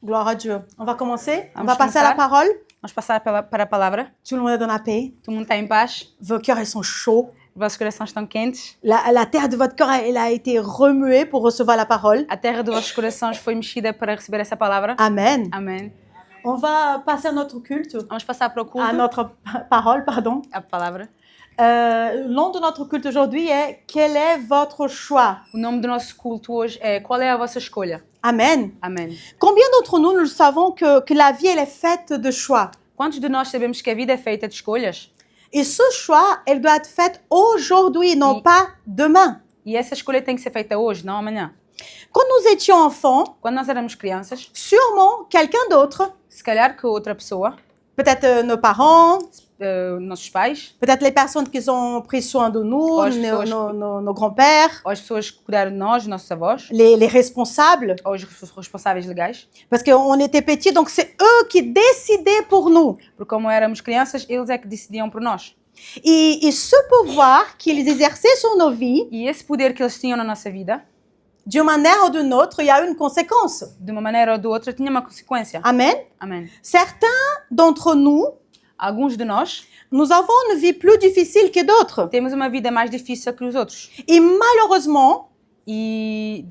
Gloire à Dieu. On va commencer. On Vamos va passer à la começar. parole. Vamos passar para a palavra. Tout le monde est dans la paix. Todo mundo está em paz. Vos cœurs, ils sont chauds. Vossos corações estão quentes. La terre de votre cœur, elle a été remuée pour recevoir la parole. A terra dos vossos corações foi mexida para receber essa palavra. Amen. Amém. On va passer à notre culte, Vamos passar para o culto. à notre parole, pardon. A palavra. Le nom de notre culte aujourd'hui est « Quel est votre choix ?» O nome do nosso culto hoje é Qual é a vossa escolha? Amen. Amém. Combien d'entre nous, nous savons que la vie, elle est faite de choix? Quantos de nós sabemos que a vida é feita de escolhas? Et ce choix, elle doit être faite aujourd'hui, non Oui. pas demain. E essa escolha tem que ser feita hoje, não amanhã. Quand nous étions enfants, Quando nós éramos crianças, sûrement quelqu'un d'autre, se calhar que outra pessoa, peut-être nos parents, nossos pais, peut-être les personnes qui ont pris soin de nous, Oh, je nos, sais, nos grands-pères, ou as pessoas que cuidaram de nós, nossos avós, les responsables, ou os responsáveis legais, parce qu'on était petits, donc c'est eux qui décidaient pour nous. porque como éramos crianças, eles é que decidiam por nós. Et ce pouvoir qu'ils exerçaient sur nos vies, E esse poder que eles tinham na nossa vida, d'une manière ou d'une autre, il y a une conséquence. de uma maneira ou de outra, tinha uma consequência. Amen. Amém. Certains d'entre nous, Alguns de nós nous avons une vie plus difficile que d'autres. temos uma vida mais difícil que os outros. Et malheureusement, E,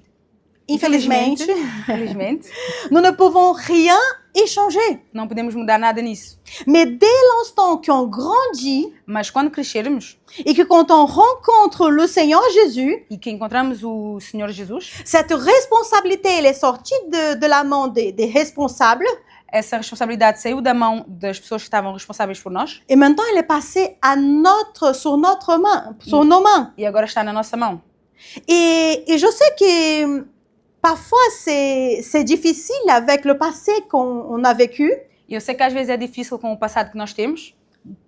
infelizmente, infelizmente, nous ne pouvons rien y changer. não podemos mudar nada nisso. Mais dès l'instant qu'on grandit Mas quando crescermos et que quand on rencontre le Seigneur Jésus, e que encontramos o Senhor Jesus, cette responsabilité, elle est sortie de la main des responsables essa responsabilidade saiu da mão das pessoas que estavam responsáveis por nós et maintenant elle est passée sur nos mains. e agora está na nossa mão. Et je sais que parfois c'est difficile avec le passé qu'on a vécu. E eu sei que às vezes é difícil com o passado que nós temos.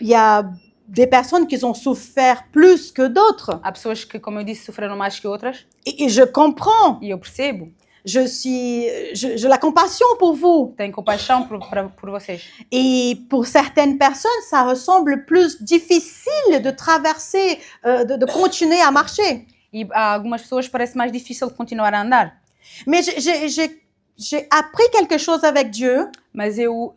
Il y a des personnes qui ont souffert plus que d'autres. Há pessoas que, como eu disse, sofreram mais que outras Et je comprends. e eu percebo. J'ai la compassion pour vous. Tenho compaixão por vocês. Et pour certaines personnes, ça ressemble plus difficile de traverser, de continuer à marcher. E a algumas pessoas parece mais difícil de continuar a andar. Mais j'ai appris quelque chose avec Dieu, Mas eu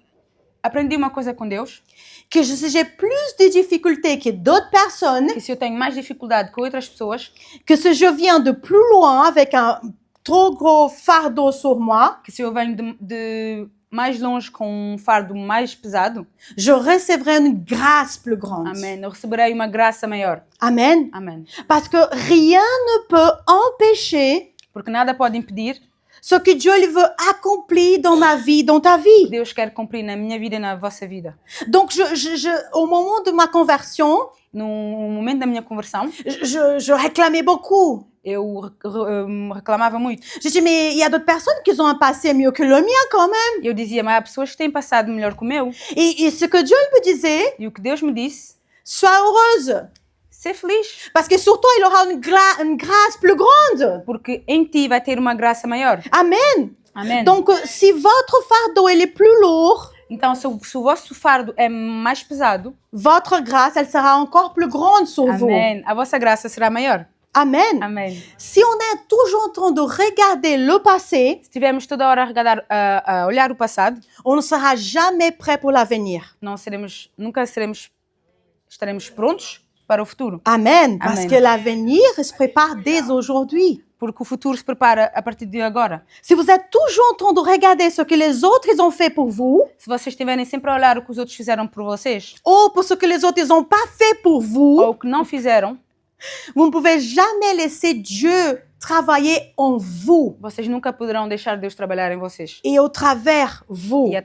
aprendi uma coisa com Deus, que si j'ai plus de difficultés que d'autres personnes, que se eu tenho mais dificuldade que outras pessoas, que si je viens de plus loin avec un trop gros fardeau sur moi, que se eu venho de mais longe com um fardo mais pesado, je recevrai une grâce plus grande. amém, eu receberei uma graça maior. Amen. Amém. Parce que rien ne peut empêcher Porque nada pode impedir ce que Dieu il veut accomplir dans ma vie, dans ta vie. que Deus quer cumprir na minha vida e na vossa vida. Donc, au moment de ma conversion, No momento da minha conversão, je réclamais beaucoup. eu reclamava muito. Je dis, mais il y a d'autres personnes qui ont un passé mieux que le mien quand même. Eu dizia, mas há pessoas que têm passado melhor que o meu. Et ce que Dieu il me disait, E o que Deus me disse, sois heureuse. ser feliz, Parce que sur toi, il aura une grâce plus grande. porque em ti vai ter uma graça maior. Amen. Amém. Donc, si votre fardeau il est plus lourd, Então, se o vosso fardo é mais pesado, votre grâce, elle sera encore plus grande sur vous. amém, a vossa graça será maior. Amen. Amém. Si on est toujours en train de regarder le passé, Se estivermos toda hora a olhar o passado, on ne sera jamais prêt pour l'avenir. nunca estaremos prontos para o futuro. Amen. Parce Amen. que l'avenir se prépare dès aujourd'hui. Porque o futuro se prepara a partir de agora. Si vous êtes toujours en train de regarder ce que les autres ils ont fait pour vous, Se vocês estiverem sempre a olhar o que os outros fizeram por vocês, ou pour ce que les autres ils n'ont pas fait pour vous, ou o que não fizeram, vous ne pouvez jamais laisser Dieu travailler en vous vocês nunca poderão deixar Deus trabalhar em vocês. et au travers vous. E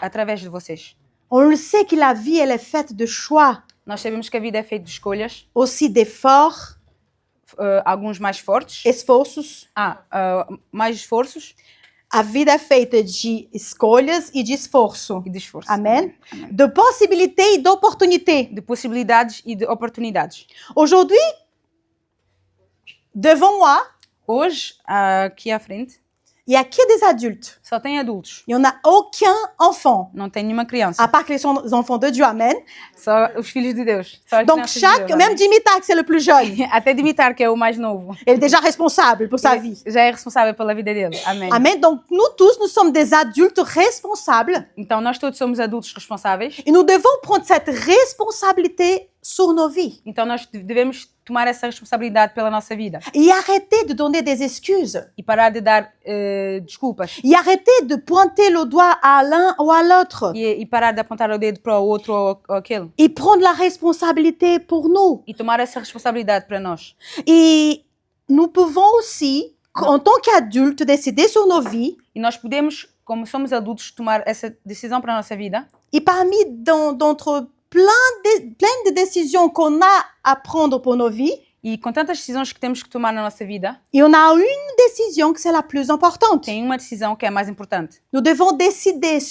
através de vocês. On le sait que la vie, elle est faite de choix, Nós sabemos que a vida é feita de escolhas, aussi d'efforts, alguns mais fortes, esforços. mais esforços A vida é feita de escolhas e de esforço. e de esforço. Amen. Amém. De possibilités et d'opportunités. De possibilidades e de oportunidades. Aujourd'hui, devant moi, Hoje, aqui à frente, Il n'y a que des adultes. só tem adultos. Il n'y en a aucun enfant, Não tem nenhuma criança. à part que les enfants de Dieu. Amen. Só os filhos de Deus. Só as Donc, crianças de Deus, chaque, amém. même Dimitar, que c'est le plus jeune, Até Dimitar, que é o mais novo. il est déjà responsable pour sa vie. Já é responsável pela vida dele. Amém. Amen. Donc, nous tous, nous sommes des adultes responsables Então, nós todos somos adultos responsáveis. et nous devons prendre cette responsabilité sur nos vies Então, nós devemos tomar essa responsabilidade pela nossa vida. et arrêter de donner des excuses E parar de dar desculpas. et arrêter de pointer le doigt à l'un ou à l'autre E parar de apontar o dedo para o outro ou aquele. et prendre la responsabilité pour nous. E tomar essa responsabilidade para nós. Et nous pouvons aussi, en tant qu'adultes, décider sur nos vies. E nós podemos, como somos adultos, tomar essa decisão para a nossa vida. Et parmi d'entre plein de décisions qu'on a à prendre pour nos vies, E com tantas decisões que temos que tomar na nossa vida, il y en a une décision que c'est la plus importante. tem uma decisão que é a mais importante. Nous devons décider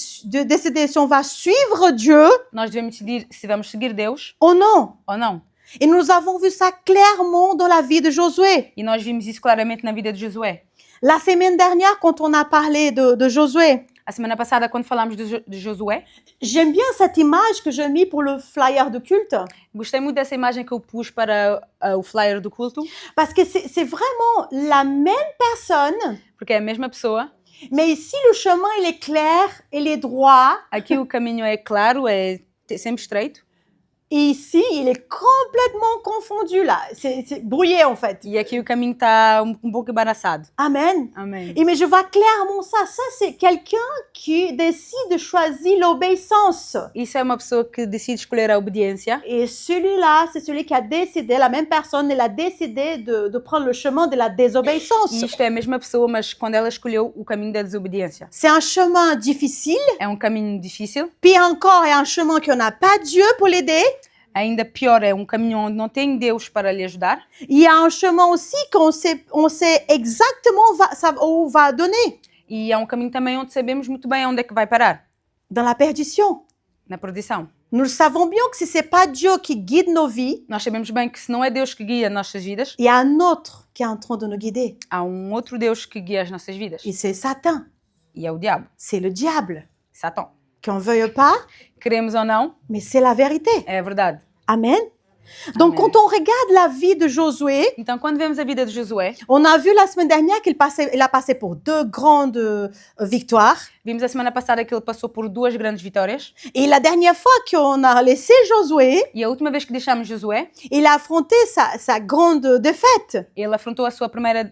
si on va suivre Dieu Nós devemos decidir se vamos seguir Deus ou non. ou não. Et nous avons vu ça clairement dans la vie de Josué. E nós vimos isso claramente na vida de Josué. La semaine dernière, quand on a parlé de Josué, A semana passada, quando falámos de Josué, j'aime bien cette image que j'ai mis pour le flyer de culte. gostei muito dessa imagem que eu pus para o flyer do culto, Parce que c'est vraiment la même personne, porque é a mesma pessoa. mais ici le chemin il est clair, il est droit, Aqui o caminho é claro, é sempre estreito. et ici il est complètement confondu là, c'est brouillé en fait. E aqui o caminho está um pouco embaraçado. Amen. Amém. Et mais je vois clairement ça. Ça c'est quelqu'un qui décide de choisir l'obéissance. Isso é uma pessoa que decide escolher a obediência. Et celui-là, c'est celui qui a décidé, la même personne, elle a décidé de prendre le chemin de la désobéissance. E isto é a mesma pessoa, mas quando ela escolheu o caminho da desobediência. C'est un chemin difficile, É um caminho difícil. puis encore, c'est un chemin qu'on n'a pas Dieu pour l'aider. Ainda pior, é um caminho onde não tem Deus para lhe ajudar. Il y a un chemin aussi qu'on sait exactement où va donner, E é um caminho também onde sabemos muito bem onde é que vai parar. dans la perdition. Na perdição. Nous le savons bien que si c'est pas Dieu qui guide nos vies, Nós sabemos bem que se não é Deus que guia as nossas vidas, il y a un autre qui est en train de nous guider. há um outro Deus que guia as nossas vidas. Et c'est Satan, E é o diabo, c'est le diable. Satã. Qu'on veuille pas, Queremos ou não, mais c'est la vérité. é a verdade. Amen. Donc, Amen. quand on regarde la vie de Josué, Então, quando vemos a vida de Josué, on a vu la semaine dernière il a passé pour deux grandes victoires. vimos a semana passada que ele passou por 2 grandes vitórias. Et la dernière fois qu'on a laissé Josué, E a última vez que deixámos Josué, il a affronté sa grande défaite. ele afrontou a sua primeira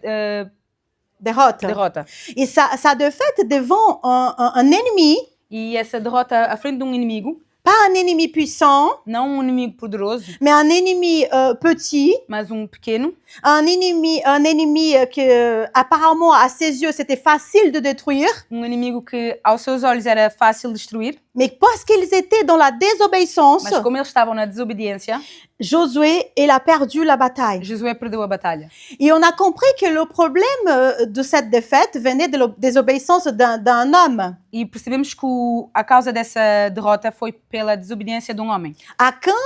Derrota. derrota. Et sa défaite devant un ennemi, E essa derrota à frente de um inimigo, pas un ennemi puissant, não um inimigo poderoso, mais un ennemi petit, mas um pequeno, un ennemi que apparemment à ses yeux c'était facile de détruire, um inimigo que aos seus olhos era fácil destruir, mais parce qu'ils étaient dans la désobéissance, mas como eles estavam na desobediência, Josué, il a perdu la bataille. Josué perdeu a batalha. Et on a compris que le problème de cette défaite venait de la désobéissance d'un homme. E percebemos que a causa dessa derrota foi pela desobediência de um homem. Achan,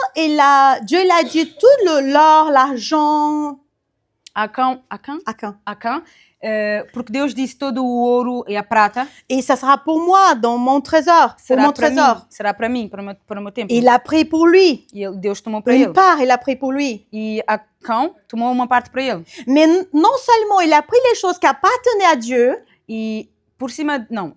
Dieu il a dit tout l'or, l'argent. Acã, Achan. Porque Deus disse todo o ouro e a prata Et ça sera pour moi, dans mon trésor, pour mon trésor. será para mim, para o meu templo. Il a pris pour lui. E Deus tomou para Une ele. part, il a pris pour lui. E Acã tomou uma parte para ele. Mais non seulement il a pris les choses qui appartenaient à Dieu, E por cima, não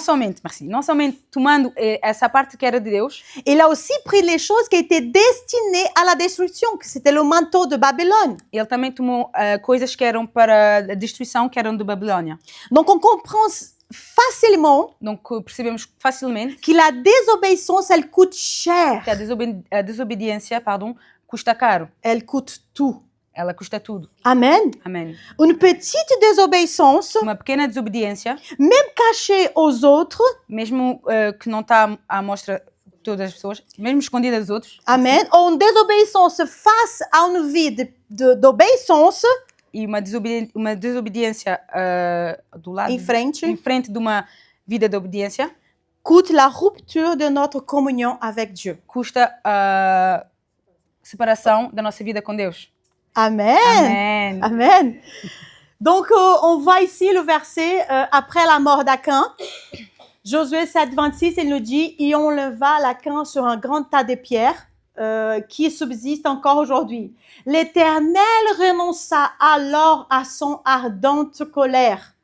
somente tomando essa parte que era de Deus, il a aussi pris les choses qui étaient destinées à la destruction, que c'était le manteau de Babylone. ele também tomou coisas que eram para a destruição, que eram de Babilônia. Donc on comprend facilement Donc percebemos facilmente que la désobéissance, elle coûte cher. que a desobediência, custa caro. Elle coûte tout. Ela custa tudo. Amen. Amém. Une petite désobéissance, Uma pequena desobediência, même cachée aux autres, mesmo que não está à mostra de todas as pessoas, mesmo escondida dos outros, amen, ou une désobéissance face à une vie d'obéissance, e uma desobediência do lado, em frente, em frente de uma vida de obediência, coûte la rupture de notre communion avec Dieu. custa a separação da nossa vida com Deus. Amen. Amém. Amen. Donc, on voit ici le verset après la mort d'Achan. Josué 7, 26, il nous dit « Et on leva l'Achan sur un grand tas de pierres qui subsiste encore aujourd'hui. L'Éternel renonça alors à son ardente colère. »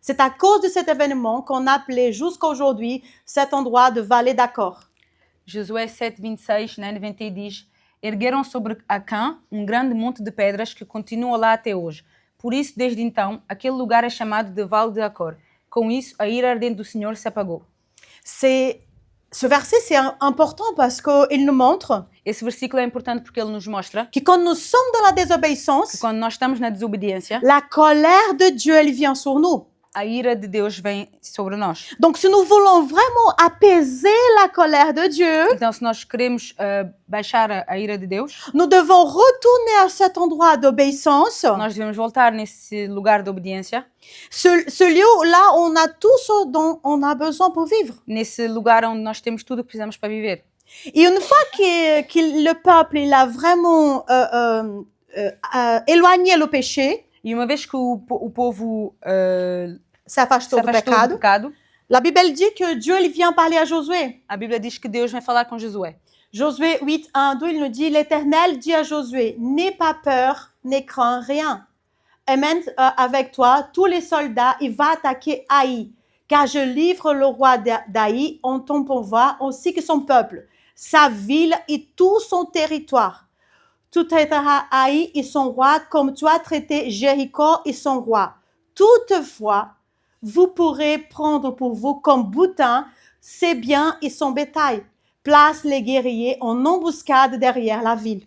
C'est à cause de cet événement qu'on appelait jusqu'à aujourd'hui cet endroit de vallée d'Acor. Josué 7, 26, na NVT diz: Ergueram sobre Acã grande monte de pedras que continua lá até hoje. Por isso, desde então, aquele lugar é chamado de Vale de Acor. Com isso, a ira ardente do Senhor se apagou. Ce verset, c'est important parce qu'il nous montre Esse versículo é importante porque ele nos mostra que quand nous sommes dans la que désobéissance, quando nós estamos na desobediência, la colère de Dieu, elle vient sur nous. a ira de Deus vem sobre nós. Donc, si nous voulons vraiment apaiser la colère de Dieu, Então, se nós queremos baixar a ira de Deus, nous devons retourner à cet endroit d'obéissance, nós devemos voltar nesse lugar de obediência, ce lieu là où on a tout ce dont on a besoin pour vivre. nesse lugar onde nós temos tudo o que precisamos para viver. Et une fois que le peuple il a vraiment éloigné le péché, E uma vez que o povo s'afastou se do afastou do pecado, pecado, la Bible elle dit que Dieu il vient parler à Josué. a Bíblia diz que Deus vem falar com Josué. Josué 8, 1, 2, il nous dit, l'Éternel dit à Josué, n'aie pas peur, ne crains rien. Emmène avec toi tous les soldats, il va attaquer Haï, car je livre le roi d'Haï en ton pouvoir, ainsi que son peuple, sa ville et tout son territoire. Tu traiteras Haï et son roi comme tu as traité Jéricho et son roi. Toutefois, vous pourrez prendre pour vous comme butin ses biens et son bétail. Place les guerriers en embuscade derrière la ville.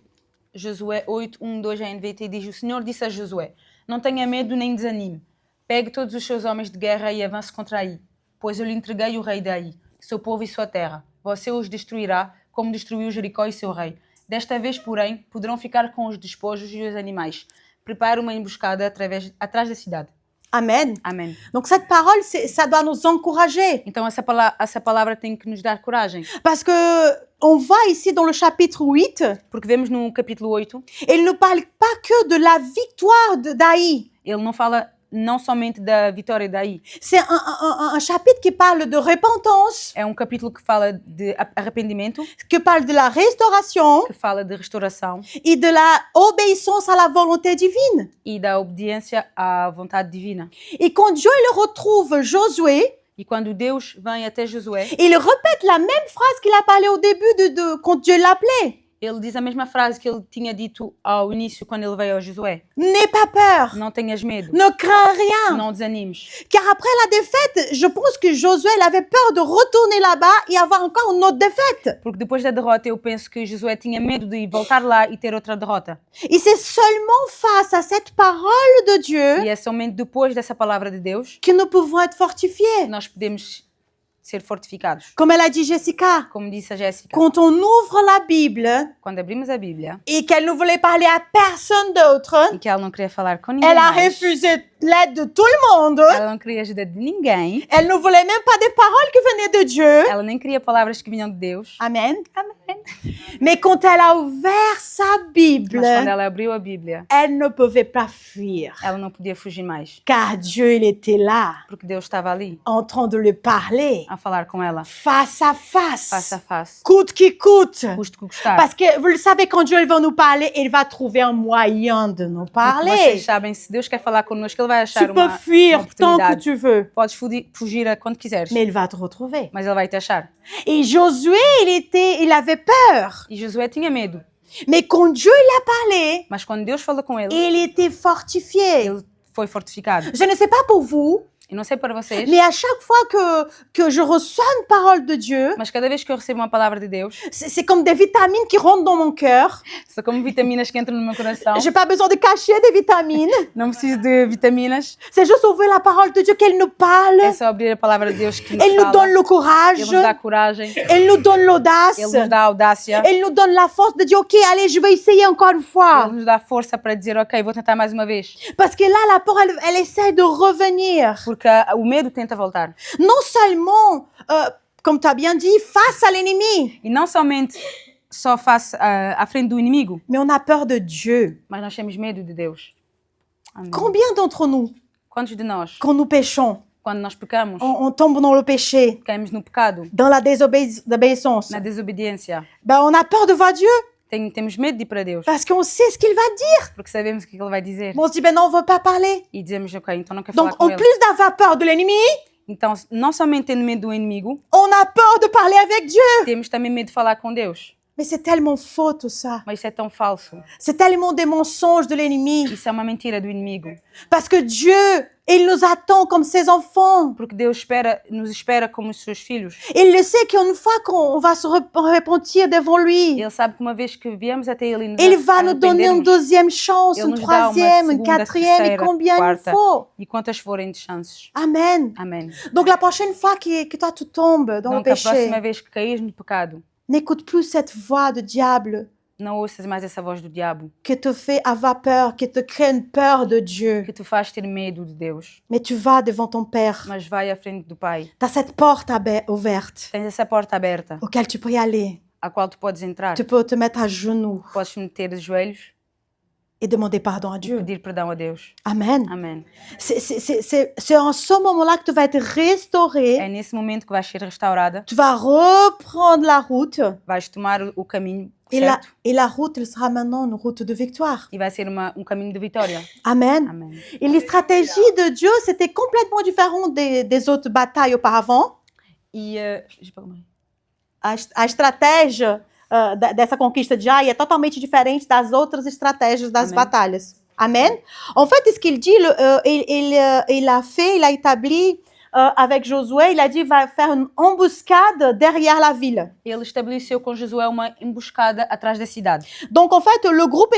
Josué 8, 1, 2 a NVT diz: O Senhor disse a Josué: Não tenha medo nem desanime. Pegue todos os seus homens de guerra e avance contra Aí, pois eu lhe entreguei o rei daí, seu povo e sua terra. Você os destruirá, como destruiu Jericó e seu rei. Desta vez, porém, poderão ficar com os despojos e os animais. Prepare uma emboscada atrás da cidade. Amen. Amém. Donc cette parole, ça doit nous encourager. Então essa palavra tem que nos dar coragem. Parce que on voit ici dans le chapitre 8, Porque vemos no capítulo 8, il ne parle pas que de la victoire d'Aï. ele não fala não somente da vitória daí. C'est un chapitre qui parle de repentance, É um capítulo que fala de arrependimento, qui parle de la restauration que fala de restauração et de la obéissance à la volonté divine. e da obediência à vontade divina. Et quand Dieu il retrouve Josué, E quando Deus vem até Josué, il répète la même phrase qu'il a parlé au début quand Dieu l'appelait. ele diz a mesma frase que ele tinha dito ao início quando ele veio a Josué. N'aie pas peur, Não tenhas medo, ne crains rien. não desanimes. Car après la défaite, je pense que Josué il avait peur de retourner là-bas et avoir encore une autre défaite. Porque depois da derrota eu penso que Josué tinha medo de voltar lá e ter outra derrota. Et c'est seulement face à cette parole de Dieu E é somente depois dessa palavra de Deus que nous pouvons être que fortifiés. nós podemos ser fortificados. Comme elle a dit Jessica, Como disse a Jéssica, quand on ouvre la Bible quando abrimos a Bíblia et qu'elle ne voulait parler à personne d'autre, e que ela não queria falar com ninguém elle a mais, refusé l'aide de tout le monde. ela não queria ajuda de ninguém, Elle ne voulait même pas des paroles qui venaient de Dieu. ela nem queria palavras que vinham de Deus. Amen. Amém. Mais quand elle a ouvert sa Bible, Mas quando ela abriu a Bíblia, elle ne pouvait pas fuir. ela não podia fugir mais, Car Dieu, il était là, porque Deus estava ali en train de lui parler, a falar com ela, face à face a face, face, coûte qui coûte. custe que custar. Parce que vous le savez, quand Dieu il va nous parler, il va trouver un moyen de nous Porque parler. vocês sabem, se Deus quer falar connosco, Ele vai Tu achar peux uma fuir tant que oportunidade. tu veux, Podes fugir a quando quiseres, mais il va te retrouver. mas Ele vai te achar. Et Josué, il avait peur. E Josué tinha medo, Mais quand Dieu il a parlé, mas quando Deus falou com ele, il était fortifié. ele foi fortificado. Je ne sais pas pour vous, E não sei para vocês, mais à chaque fois que je reçois une parole de Dieu, mas cada vez que eu recebo uma palavra de Deus, c'est comme des vitamines qui rentrent dans mon cœur. são como vitaminas que entram no meu coração. J'ai pas besoin de cacher des vitamines. Não preciso de vitaminas, C'est juste ouvrir la parole de Dieu qu'elle nous parle. é só abrir a palavra de Deus que nos Elle nous fala. donne le courage. Ele nos dá coragem, Elle nous donne l'audace. Ele nos dá audácia, Elle nous donne la force de dire, OK, allez, je vais essayer encore une fois. Ele nos dá força para dizer, ok, vou tentar mais uma vez. Parce que là, la peur, elle essaie de revenir. Porque o medo tenta voltar. Non seulement, comme tu as bien dit, face à l'ennemi, E não somente só face à frente do inimigo, mais on a peur de Dieu. mas nós temos medo de Deus. Amém. Combien d'entre nous, Quantos de nós, quand nous péchons, quando nós pecamos, on tombe dans le péché, caímos no pecado, dans la désobéissance, na desobediência, ben on a peur de voir Dieu temos medo de ir para Deus, parce qu'on sait ce qu'il va dire. porque sabemos o que Ele vai dizer. Bon, on se dit, ben non, on ne veut pas parler. E dizemos, ok, então não quero falar Donc, com en Ele. plus d'avoir peur de l'ennemi, Então, não somente tendo medo do inimigo, on a peur de parler avec Dieu. temos também medo de falar com Deus. Mais c'est tellement faux tout ça. Mas isso é tão falso. C'est tellement des mensonges de l'ennemi. Isso é uma mentira do inimigo. Parce que Dieu, il nous attend comme ses enfants. Porque Deus nos espera como os seus filhos. Il le sait qu'une fois qu'on va se repentir devant lui, Ele sabe que uma vez que viemos até Ele e nos il va nous donner une arrependermos, deuxième chance, Ele une nos dá uma troisième, une segunda, quatrième, et terceira, combien il quarta, faut. e quantas forem de chances. Amen. Amém. Donc la prochaine fois que toi tu tombes dans le Donc, a péché, próxima vez que caís no pecado, n'écoute plus cette voix de diable não ouças mais essa voz do diabo, que te fait avoir peur, qui te crée une peur de Dieu. que te faz ter medo de Deus. Mais tu vas devant ton Père. Mas vai à frente do Pai. Tu as cette porte ouverte Tens essa porta aberta, auquel tu peux y aller. à qual tu podes entrar. Tu peux te mettre à genoux Podes te meter de joelhos et demander pardon à e Dieu. pedir perdão a Deus. Amen. Amém. C'est en ce moment-là que tu vas être restauré. É nesse momento que vais ser restaurada, Tu vas reprendre la route. vais tomar o caminho Et certo la route, elle sera maintenant une route de victoire. e vai ser caminho de vitória. Amen. Amém. Et les stratégies de Dieu, c'était complètement différent des autres batailles auparavant. E A estratégia dessa conquista de Ai é totalmente diferente das outras estratégias das Amen. batalhas. Amen. En fait, ce qu'il dit, il a établi avec Josué, il a dit, il va faire une embuscade derrière la ville. ele estabeleceu com Josué uma emboscada atrás da cidade. Donc, en fait, le groupe,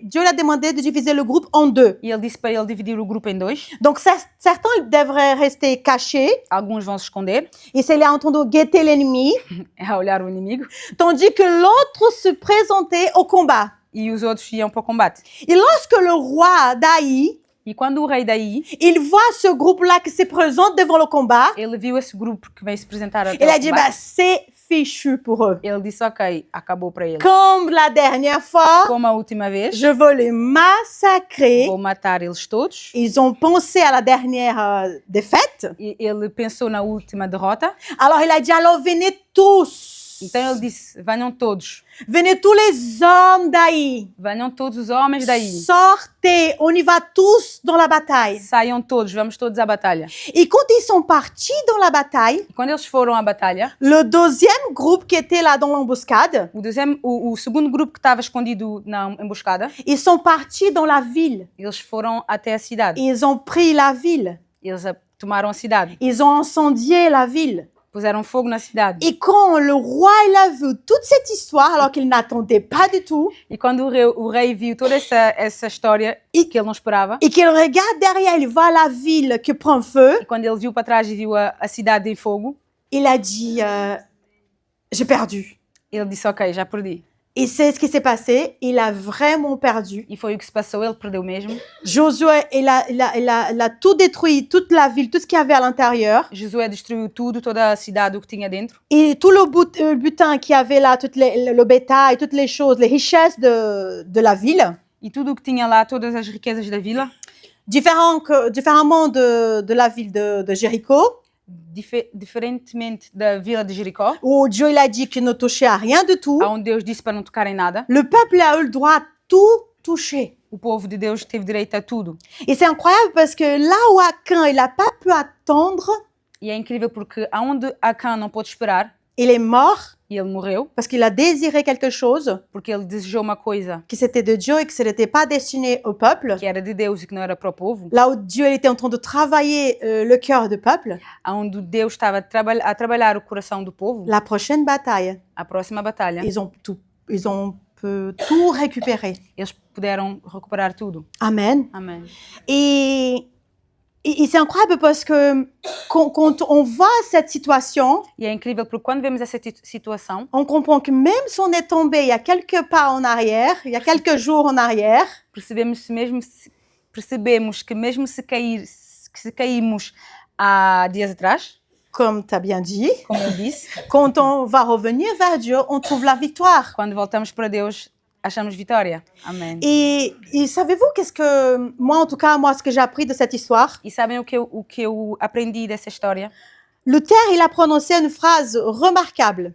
Dieu lui a demandé de diviser le groupe en deux. E ele disse para ele dividir o grupo em dois. Donc, certains ils devraient rester cachés, Alguns vão se esconder, et c'est là en train de guetter l'ennemi, a olhar o inimigo, tandis que l'autre se présentait au combat. e os outros iam para o combate. Et lorsque le roi d'Aï, E quando o rei daí, il voit ce groupe-là qui se présente devant le combat, ele viu esse grupo que vem se apresentar até il ao a dit, combate, bah, c'est fichu pour eux. ele disse, ok, acabou para ele. Comme la dernière fois, Como a última vez, je veux les massacrer. vou matar eles todos. Ils ont pensé à la dernière défaite. E ele pensou na última derrota. Alors il a dit, alors venez tous. Então ele disse, venham todos. Venez tous les hommes d'Aï. Venham todos os homens daí. Sortez, on y va tous dans la bataille. Saiam todos, vamos todos à batalha. Et quand ils sont partis dans la bataille, E quando eles foram à batalha, le deuxième groupe qui était là dans l'embuscade, o segundo grupo que estava escondido na emboscada, ils sont partis dans la ville. eles foram até a cidade. Ils ont pris la ville. Eles tomaram a cidade. Ils ont incendié la ville. Puseram fogo na cidade. Et quand le roi il a vu toute cette histoire, alors qu'il n'attendait pas du tout, E quando o rei viu toda essa história que ele não esperava, et qu'il regarde derrière, il voit la ville qui prend feu, e quando ele viu para trás e viu a cidade em fogo, il a dit, j'ai perdu. ele disse, ok, já perdi. Et c'est ce qui s'est passé, il a vraiment perdu. E foi o que se passou, ele perdeu mesmo. Josué, il a tout détruit, toute la ville, tout ce qu'il y avait à l'intérieur. Josué destruiu tudo, toda a cidade, o que tinha dentro. Et tout le butin qu'il y avait là, le bétail, toutes les choses, les richesses de la ville. E tudo o que tinha lá, todas as riquezas da vila, Différemment de la ville de Jéricho, diferentemente da vila de Jericó, où Dieu il a dit qu'il ne touchait à rien du tout. onde Deus disse para não tocar em nada, Le peuple a eu le droit de tout toucher. o povo de Deus teve direito a tudo. Et c'est incroyable parce que là où Achan, il n'a pas pu attendre, E é incrível porque aonde Acã não pôde esperar, il est mort e ele morreu, parce qu'il a désiré quelque chose porque ele desejou uma coisa qui c'était de Dieu et que ce n'était pas destiné au peuple. que era de Deus e que não era para o povo, Là où Dieu il était en train de travailler le cœur du peuple, aonde Deus estava a trabalhar o coração do povo, la prochaine bataille, a próxima batalha, ils ont tout récupéré. eles puderam recuperar tudo. Amen. Amém. Et c'est incroyable parce que quand on voit cette situation, E é incrível porque quando vemos essa situação, on comprend que même si on est tombé il y a quelques pas en arrière, il y a quelques jours en arrière, percebemos que mesmo se caímos há dias atrás, comme tu as bien dit, como eu disse, quand on va revenir vers Dieu, on trouve la victoire. quando voltamos para Deus, achamos vitória. Amém. Et savez-vous qu'est-ce que, moi en tout cas, moi ce que j'ai appris de cette histoire, E sabem o que eu aprendi dessa história? Luther, il a prononcé une phrase remarquable.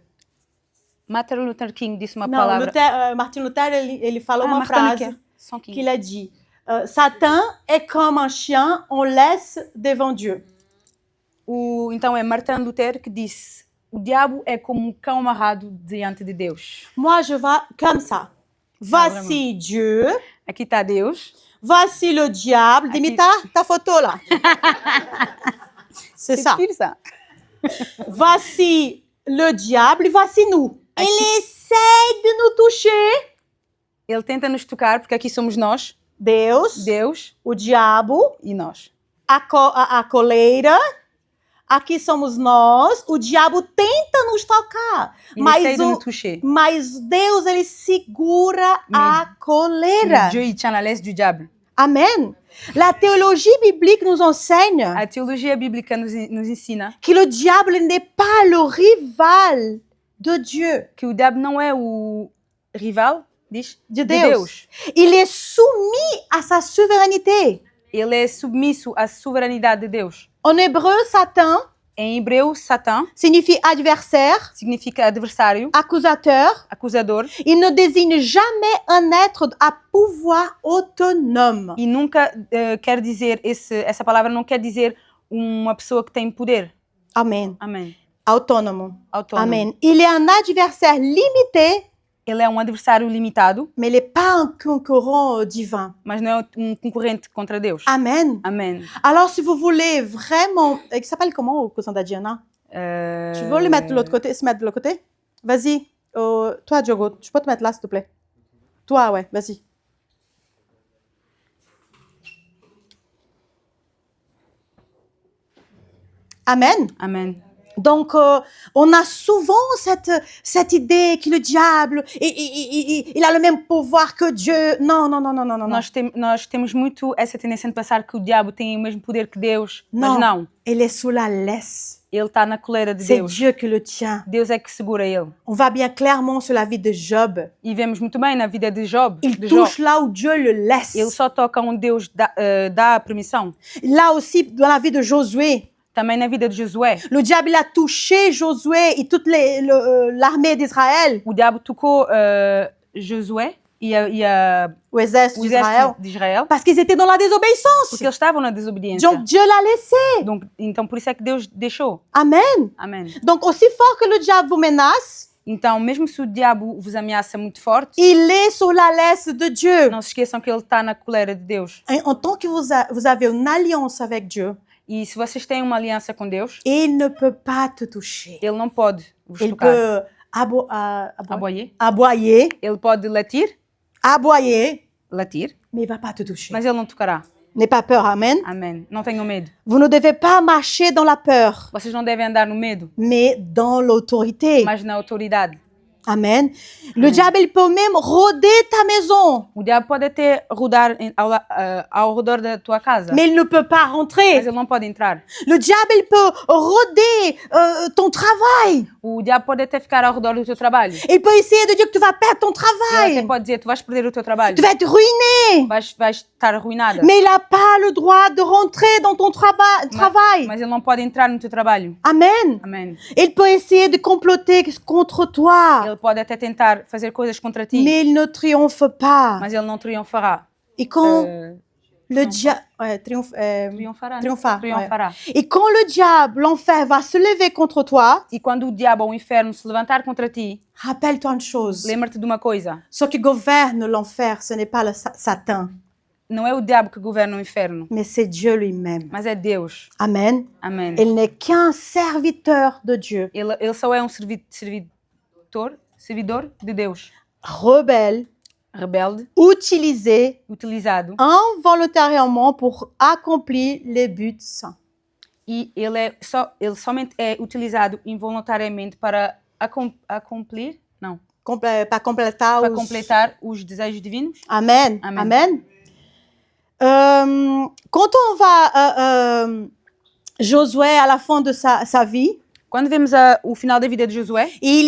Martin Luther King disse uma Non, palavra. Martin Luther, ele falou uma Martin phrase Luther King. qu'il a dit. Satan est comme un chien, on laisse devant Dieu. Então é Martin Luther que disse: o diabo é como um cão amarrado diante de Deus. Moi, je vais comme ça. Voici Dieu. Aqui está Deus. Voici le diable. Dimita, ta photo là. C'est ça. Ça. Voici le diable, voici nous. Il essaie de nous toucher. Ele tenta nos tocar, porque aqui somos nós, Deus, o diabo, e nós. a coleira. Aqui somos nós. O diabo tenta nos tocar. Il essaie de nous Mas, toucher. mas Deus, ele segura a coleira. Mais Dieu, il tient la laisse du diable. Amen. La théologie biblique nous enseigne A teologia bíblica nos ensina que le diable n'est pas le rival de Dieu, que o diabo não é o rival, diz, de de Deus. Deus. Il est soumis à sa souveraineté. Ele é submisso à soberanidade de Deus. En hébreu, Satan Em hebreu, Satã signifie adversaire, significa adversário, accusateur. acusador, Il ne désigne jamais un être à pouvoir autonome. e nunca quer dizer, essa palavra não quer dizer uma pessoa que tem poder. Amen. Amém. Autônomo. Autônomo. Amen. Il est un adversaire limité, Ele é um adversário limitado, mais il n'est pas un concurrent divin. mas não é um concorrente contra Deus. Amen. Amém. Alors, si vous voulez vraiment... Il s'appelle comment au cousin d'Adiana? Tu veux le mettre de l'autre côté, se mettre de l'autre côté? Vas-y. Toi, Diogo, tu peux te mettre là, s'il te plaît. Toi, ouais, vas-y. Amen. Amém. Donc, on a souvent cette idée que le diable, il a le même pouvoir que Dieu. Non, non, non, non, non, non. Nós temos muito essa tendência de pensar que o diabo tem o mesmo poder que Deus, Non, mas não. il est sous la laisse. Ele está na coleira de C'est Deus. Dieu qui le tient. Deus é que segura ele. On va bien clairement sur la vie de Job. E vemos muito bem na vida de Job. Il de Jó. touche là où Dieu le laisse. Ele só toca onde Deus dá a permissão. Là aussi, dans la vie de Josué, Também na vida de Josué. le diable il a touché Josué et toute l'armée d'Israël, O diabo tocou Josué e o exército o d'Israël, exército de Israel, parce qu'ils étaient dans la désobéissance. porque eles estavam na desobediência. Donc Dieu l'a laissé. Então por isso é que Deus deixou. Amen. Amém. Donc aussi fort que le diable vous menace, Então, mesmo se o diabo vos ameaça muito forte, il est sur la laisse de Dieu. não se esqueçam que ele está na coleira de Deus. En tant que vous avez une alliance avec Dieu, E se vocês têm uma aliança com Deus, il ne peut pas te toucher. ele não pode vos Il tocar. peut Aboyer. aboyer, Ele pode latir, mais il va pas te toucher. mas ele não tocará. N'aie pas peur, amen. Amém. Não tenham medo. Vous ne devez pas marcher dans la peur, Vocês não devem andar no medo, mais dans l'autorité. mas na autoridade. Amen. Le diable, il peut même rôder ta maison, O diabo pode até rodar ao redor da tua casa, mais il ne peut pas mas rentrer. ele não pode entrar. Le diable, il peut rôder ton travail. O diabo pode até ficar ao redor do teu trabalho. Il peut essayer de dire que tu vas perdre ton Ele até travail. pode dizer, tu vais perder o teu trabalho, Tu vas être ruiné. vais estar arruinada. Mais il n'a pas le droit de rentrer dans ton travail. Mas ele não pode entrar no teu trabalho. Amen. Amém. Il peut essayer de comploter contre toi, Ele pode até tentar fazer coisas contra ti, mais il ne triomphe pas. mas ele não triunfará. Et quand Euh, le diable... triunfará. Triunfar, Triunfará. Et quand le diable, l'enfer, va se lever contre toi, E quando o diabo ou o inferno se levantar contra ti, rappelle-toi une chose. lembra-te de uma coisa. Ce qui gouverne l'enfer, ce n'est pas le Satan, Não é o diabo que governa o inferno, mais c'est Dieu lui-même. mas é Deus. Amen. Amém. Il n'est qu'un serviteur de Dieu, Ele só é um servidor de Deus. rebelle, Rebelde, utilisé utilizado. involontairement pour accomplir les buts saints. E ele somente é utilizado involuntariamente para accomplir, não, Para complétar para os... completar os desejos divinos. Amen. Amen. Amen. Quand on va Josué à la fin de sa vie, Quando vemos o final da vida de Josué, Et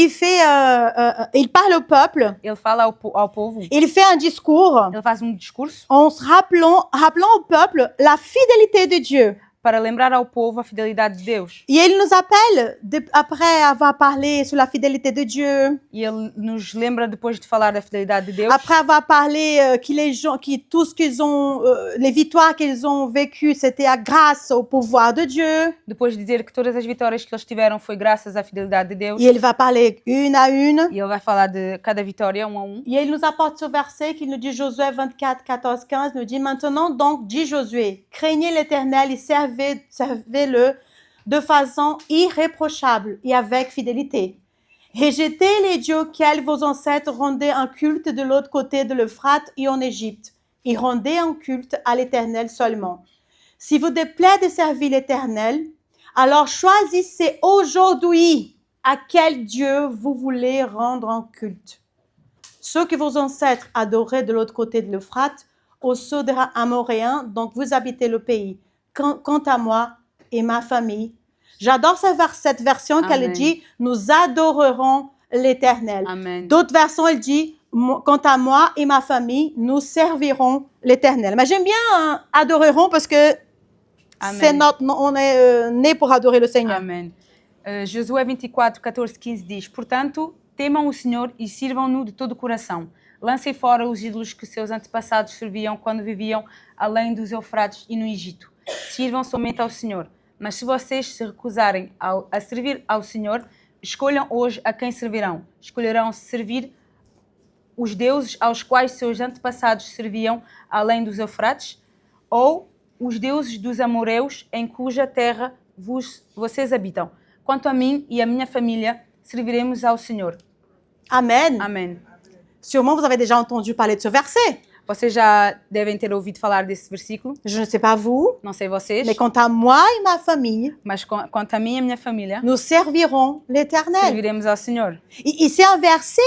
il parle au peuple, ele fala ao povo, il fait un discours ele faz discurso en se rappelant au peuple la fidélité de Dieu. para lembrar ao povo a fidelidade de Deus. Et il nous appelle, après avoir parlé sur la fidélité de Dieu, E ele nos lembra depois de falar da fidelidade de Deus, après avoir parlé tout ce qu'ils ont, les victoires qu'ils ont vécues, c'était grâce au pouvoir de Dieu. depois de dizer que todas as vitórias que eles tiveram foi graças à fidelidade de Deus. Et il va parler une à une. E ele vai falar de cada vitória um a um. Et il nous apporte ce verset qui nous dit, Josué 24, 14, 15, nous dit, maintenant donc, dit Josué, craignez l'Éternel et servez-le de façon irréprochable et avec fidélité. Rejetez les dieux auxquels vos ancêtres rendaient un culte de l'autre côté de l'Euphrate et en Égypte, et rendez un culte à l'Éternel seulement. Si vous déplaît de servir l'Éternel, alors choisissez aujourd'hui à quel Dieu vous voulez rendre un culte. Ceux que vos ancêtres adoraient de l'autre côté de l'Euphrate, au sud amoréen, donc vous habitez le pays. Quant à moi et ma famille, j'adore cette version qu'elle Amen. dit, nous adorerons l'Éternel. Amém. D'autres versions, elle dit, quant à moi et ma famille, nous servirons l'Éternel. Mais j'aime bien adorerons parce que Amen. on est né pour adorer le Seigneur. Amém. Josué 24, 14, 15 diz: Portanto, temam o Senhor e sirvam-no de todo o coração. Lancem fora os ídolos que seus antepassados serviam quando viviam além dos Eufrates e no Egito. Sirvam somente ao Senhor. Mas se vocês se recusarem a servir ao Senhor, escolham hoje a quem servirão. Escolherão servir os deuses aos quais seus antepassados serviam além dos Eufrates, ou os deuses dos amoreus em cuja terra vocês habitam. Quanto a mim e a minha família, serviremos ao Senhor. Amen. Amém. Sûrement, vous avez déjà entendu parler de ce verset. Vocês já devem ter ouvido falar desse versículo. Je ne sais pas vous, Não sei vocês, mais quant à moi et ma famille, mas quanto a mim e a minha família, nous servirons l'Éternel. serviremos ao Senhor. Et c'est un verset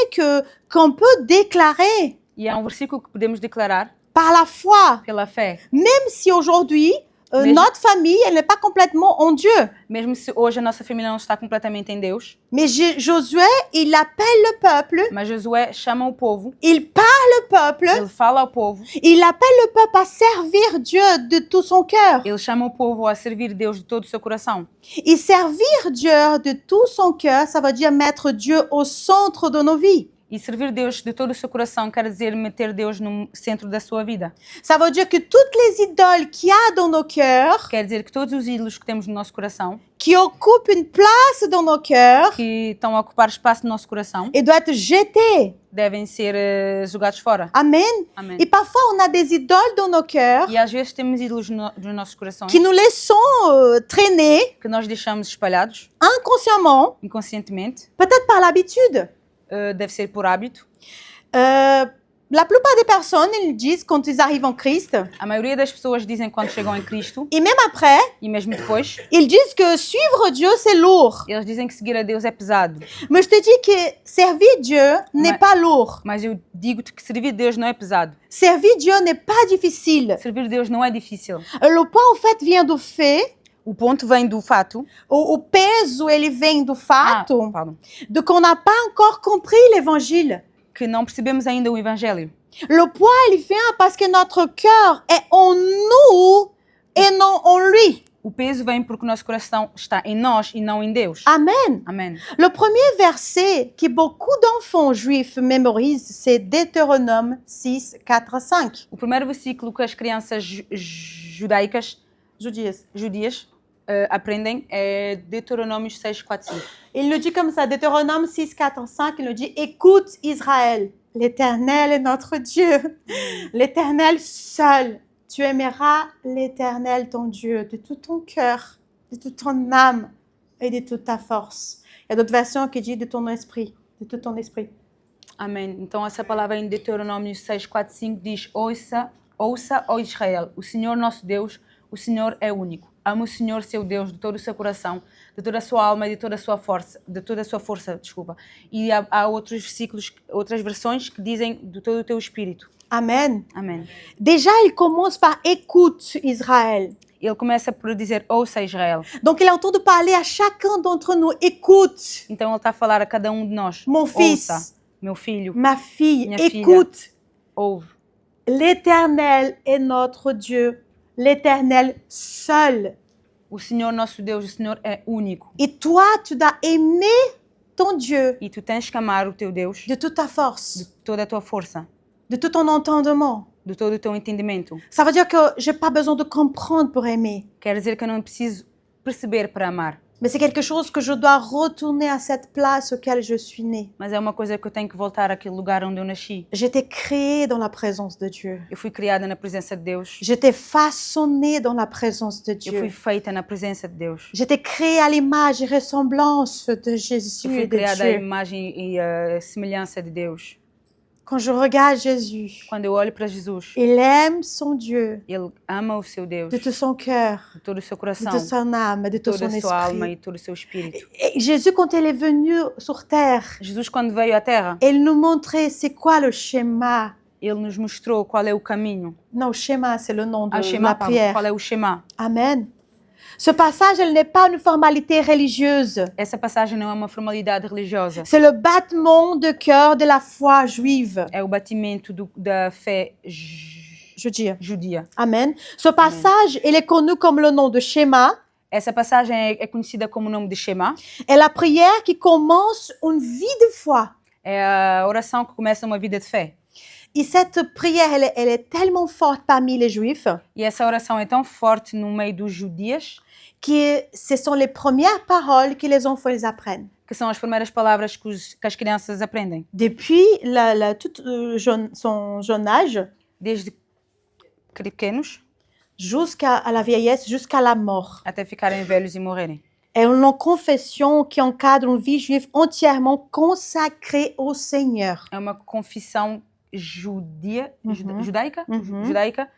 qu'on peut déclarer E é um versículo que podemos declarar par la foi, pela fé. même si aujourd'hui, Mais notre famille, elle n'est pas complètement en Dieu. Mesmo se hoje a nossa família não está completamente em Deus, Mais Josué, il appelle le peuple, mas Josué chama o povo, il parle au peuple, ele fala ao povo, il appelle le peuple à servir Dieu de tout son cœur. ele chama o povo a servir Deus de todo o seu coração. Et servir Dieu de tout son cœur, ça veut dire mettre Dieu au centre de nos vies. E servir Deus de todo o seu coração quer dizer meter Deus no centro da sua vida. Ça veut dire que toutes les idoles qu'il y a dans nos cœurs, Quer dizer que todos os ídolos que temos no nosso coração, qui occupent une place dans nos cœurs, que estão a ocupar espaço no nosso coração, ils doivent être jetés. devem ser jogados fora. Amen. Amém. Et parfois, on a des idoles dans nos cœurs E às vezes temos ídolos nos nossos corações qui nous laissons traîner que nós deixamos espalhados inconsciemment, inconscientemente, peut-être par l'habitude. deve ser por hábito. La plupart des personnes, ils disent quand ils arrivent en Christ, A maioria das pessoas dizem quando chegam em Cristo, et même après, e mesmo depois, ils disent que suivre Dieu, c'est lourd. eles dizem que seguir a Deus é pesado. Mais je te dis que servir Dieu n'est Mais- pas lourd. Mas eu digo-te que servir Deus não é pesado. Servir Dieu n'est pas difficile. Servir Deus não é difícil. Le point, en fait, vient du fait, O ponto vem do fato... o peso, ele vem do fato pardon. de qu'on n'a pas encore compris l'évangile. Que não percebemos ainda o Evangelho. Le poids, il vient parce que notre cœur est en nous et non en lui. O peso vem porque o nosso coração está em nós e não em Deus. Amen. Amém. Le premier verset que beaucoup d'enfants juifs mémorisent, c'est Deutéronome 6, 4, 5. O primeiro versículo que as crianças judaicas, judias, aprendem é Deuteronômio 6, 4, 5. Il nous dit comme ça, Deutéronome 6, 4, 5, il nous dit « Écoute Israël, l'Éternel est notre Dieu, l'Éternel seul. Tu aimeras l'Éternel ton Dieu de tout ton cœur, de toute ton âme et de toute ta force. » Il y a d'autres versions qui disent « de ton esprit, de tout ton esprit. » Amém. Então essa palavra em Deuteronômio 6, 4, 5 diz: Ouça, ó Israel, o Senhor nosso Deus, o Senhor é único. Ama o Senhor, seu Deus, de todo o seu coração, de toda a sua alma e de toda a sua força, desculpa. E há outros versículos, outras versões que dizem de todo o teu espírito. Amen. Amém. Déjà, il commence par écoute Israël. Ele começa por dizer, ouça Israel. Donc, il est en train de parler à chacun d'entre nous. Écoute, Então ele está a falar a cada um de nós. mon Ouça, fils, meu filho, ma fille, Minha filha. écoute. ouve. L'Éternel est notre Dieu, l'Éternel seul. O Senhor, nosso Deus, o Senhor é único. Et toi, tu dois aimer ton Dieu E tu tens que amar o teu Deus de toute ta force, de toda a tua força, de tout ton entendement. de todo o teu entendimento. Ça veut dire que je n'ai pas besoin de comprendre pour aimer. Quer dizer que eu não preciso perceber para amar. Mais c'est quelque chose que je dois retourner à cette place auquel je suis née. Mas é uma coisa que eu tenho que voltar àquele lugar onde eu nasci. J'étais créée dans la présence de Dieu. Eu fui criada na presença de Deus. J'étais façonnée dans la présence de Eu fui Dieu. feita na presença de Deus. J'étais créée à l'image et ressemblance de Jésus Eu et fui de criada à Dieu. imagem e à semelhança de Deus. Quand je regarde Jésus, Quando eu olho para Jesus, il aime son Dieu ele ama o seu Deus de tout son cœur, de todo o seu de coração, toute son âme, de tout toda son a sua alma esprit. e todo o seu espírito. Et Jésus, quand il est venu sur terre, Jesus, quando veio à Terra, il nous montrait c'est quoi le schéma. ele nos mostrou qual é o caminho. Non, schéma, c'est le nom de Ah, la Shema, pardon. prière. Qual é o Shema? Amen. Ce passage, elle n'est pas une formalité religieuse. Essa passagem não é uma formalidade religiosa. C'est le battement de cœur de la foi juive. É o batimento da fé Je dis. judia. Amen. Ce passage, il est connu comme le nom de schéma. Essa passagem é conhecida como o nome de Shema. est la prière qui commence une vie de foi. É a oração que começa uma vida de fé. Et cette prière, elle est tellement forte parmi les Juifs E essa oração é tão forte no meio dos judias que ce sont les premières paroles que les enfants ils apprennent. que são as primeiras palavras que as crianças aprendem. Depuis tout son jeune âge Desde pequenos jusqu'à la vieillesse, jusqu'à la mort. até ficarem velhos e morrerem. est une confession qui encadre une vie juive entièrement consacrée au Seigneur. É uma confissão judaica Uhum. judaica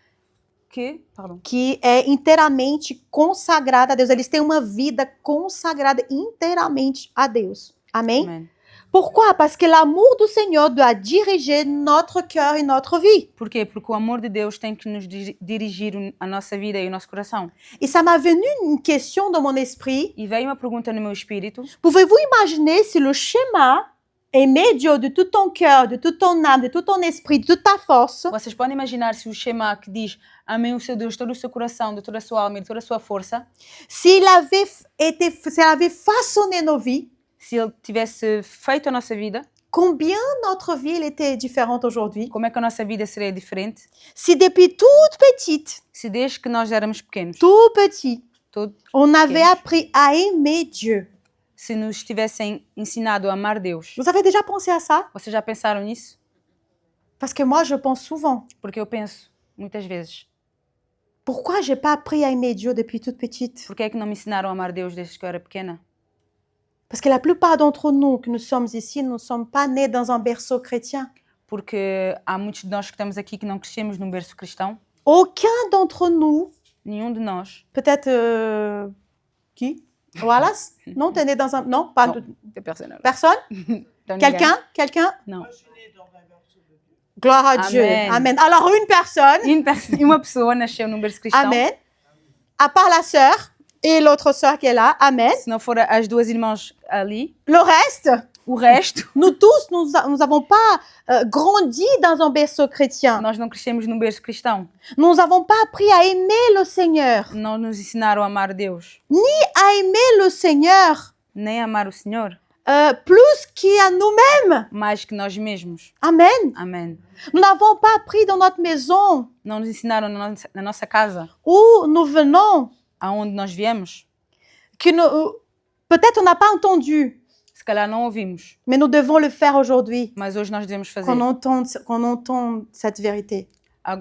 que, pardon, Que é inteiramente consagrada a Deus. Eles têm uma vida consagrada inteiramente a Deus. Amém? Amém. Pourquoi? Parce que l'amour du Seigneur doit diriger notre cœur et notre vie. Por quê? Porque o amor de Deus tem que nos dirigir a nossa vida e o nosso coração. Et ça m'a venu une question dans mon esprit. E veio uma pergunta no meu espírito. Pouvez-vous imaginer si le schéma aimer Dieu de tout ton cœur, de toute ton âme, de tout ton esprit, de toute ta force, Vocês podem imaginar se o Shema que diz amem o seu Deus, todo o seu coração, de toda a sua alma e de toda a sua força, s'il avait façonné nos vies, se ele tivesse feito a nossa vida, combien notre vie elle était différente aujourd'hui? como é que a nossa vida seria diferente? Si depuis toute petite, Se desde que nós éramos pequenos, tout petit, todo, on avait pequenos, appris à aimer Dieu. se nos tivessem ensinado a amar Deus. Vous avez déjà pensé à ça? Vocês já pensaram nisso? Parce que moi, je pense souvent. Porque eu penso, muitas vezes, Pourquoi j'ai pas appris à aimer Dieu depuis toute petite? por que é que não me ensinaram a amar Deus desde que eu era pequena? Parce que la plupart d'entre nous que nous sommes ici, nous ne sommes pas nés dans un berceau chrétien. Porque há muitos de nós que estamos aqui que não crescemos num berço cristão. Aucun d'entre nous, Nenhum de nós. peut-être qui? Wallace? Non, t'es né dans un... Non, pas Non. de- De personne. personne? Então, Quelqu'un? Quelqu'un? Não. Gloire à Amen. Dieu. Amen. Alors, une personne. Uma pessoa nasceu num berço cristão. Amen. À part la sœur et l'autre sœur qui est là. Amen. Se não for as duas irmãs ali, Le reste, o resto, nous tous, nous n'avons pas grandi dans un berceau chrétien. nós não crescemos num berço cristão. Nous n'avons pas appris à aimer le Seigneur. Não nos ensinaram a amar Deus, À aimer le Seigneur nem a amar o Senhor, plus qu'à nous-mêmes. mais que nós mesmos. Amen. Amém. Nous n'avons pas appris dans notre maison Não nos ensinaram na nossa casa, où nous venons, aonde nós viemos. que peut-être on n'a pas entendu, Se calhar não ouvimos, mais nous devons le faire aujourd'hui, mas hoje nós devemos fazer. qu'on entende cette vérité.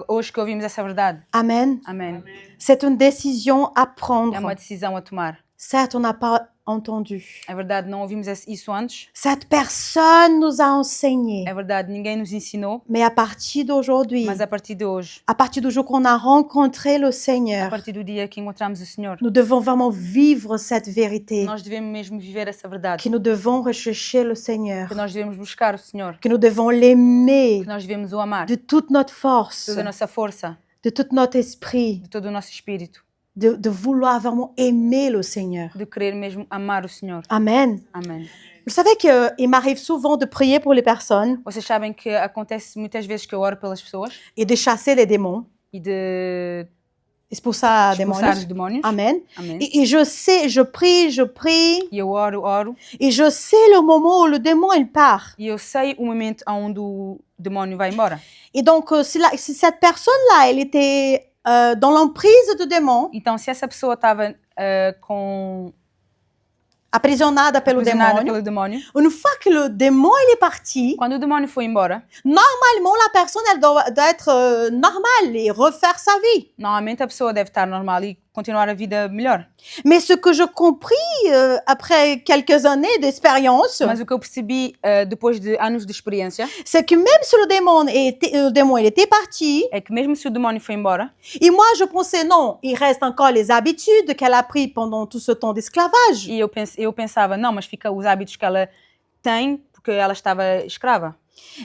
Hoje que ouvimos essa verdade. Amen. Amém. C'est une décision à É prendre. uma decisão a tomar. Certes, on n'a pas entendu. É verdade, não ouvimos isso antes. Cette personne nous a enseigné. É verdade, ninguém nos ensinou. Mais à partir d'aujourd'hui, Mas a partir de hoje, à partir du jour qu'on a rencontré le a Seigneur, partir do dia que encontramos o Senhor, nous devons vraiment vivre cette vérité, nós devemos mesmo viver essa verdade. que nous devons rechercher le Seigneur, Que nós devemos buscar o Senhor. que nous devons l'aimer Que nós devemos o amar. de toute notre force, Toda a nossa força, de tout notre esprit, de todo o nosso espírito. de vouloir vraiment aimer le Seigneur. De querer mesmo amar o Senhor. Amen. Amém. Vous savez qu'il m'arrive souvent de prier pour les personnes Vocês sabem que acontece muitas vezes que eu oro pelas pessoas et de chasser les démons, e de expulsar expulsar os démons. demónios. Amen. Amém. Et je sais, je prie, E eu oro, et je sais le moment où le démon il part. e eu sei o momento onde o demónio vai embora. Et donc, si cette personne-là, elle était dans l'emprise du démon, Então, se essa pessoa estava aprisionada pelo aprisionada démon, pelo demónio, une fois que le démon il est parti, quando o demónio foi embora, normalement la personne elle doit être normale et refaire sa vie. normalmente a pessoa deve estar normal e continuar a vida melhor. Mais ce que je compris après quelques années d'expérience, Mas o que eu percebi depois de anos de experiência c'est que même si le démon il était parti, é que mesmo se o demónio foi embora, et moi je pensais non, il reste encore les habitudes qu'elle a pris pendant tout ce temps d'esclavage. e eu pensava, não, mas fica os hábitos que ela tem porque ela estava escrava.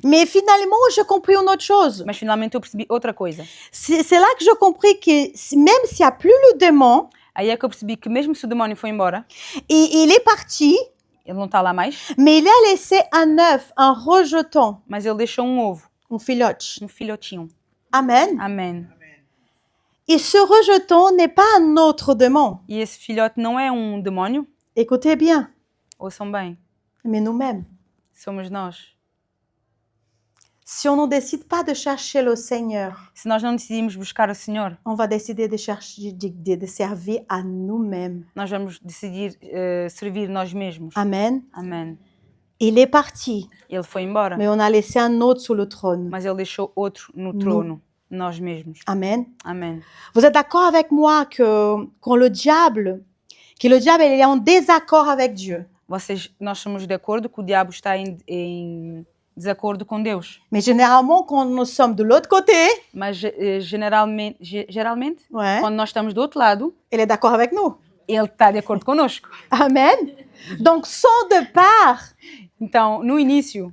Mais finalement, j'ai compris une autre chose. Mas finalmente eu percebi outra coisa. C'est là que j'ai compris que même s'il n'y a plus le démon, Aí é que eu percebi que mesmo se o demónio foi embora, et il est parti, ele não está lá mais, mais il a laissé un œuf, un rejeton, mas ele deixou um ovo, un filhote. um filhotinho. Amen. Amém. Et ce rejeton n'est pas un autre démon. E esse filhote não é um demónio, Écoutez bien, ouçam bem, mais nous-mêmes. somos nós. Si on ne décide pas de chercher le Seigneur, Se nós não decidimos buscar o Senhor, on va décider de chercher, de servir à nous-mêmes. nós vamos decidir servir nós mesmos. Amen. Amém. Il est parti, Ele foi embora, mais on a laissé un autre sous le trône. mas ele deixou outro no trono, nós mesmos. Amen. Amém. Vous êtes d'accord avec moi que le diable il est en désaccord avec Dieu. Nós somos de acordo que o diabo está em desacordo com Deus. Mais généralement, quand nous sommes de l'autre côté, Mas geralmente, ouais, quando nós estamos do outro lado, il est d'accord avec nous. ele está de acordo conosco. Amen. Donc, son départ, Então, no início,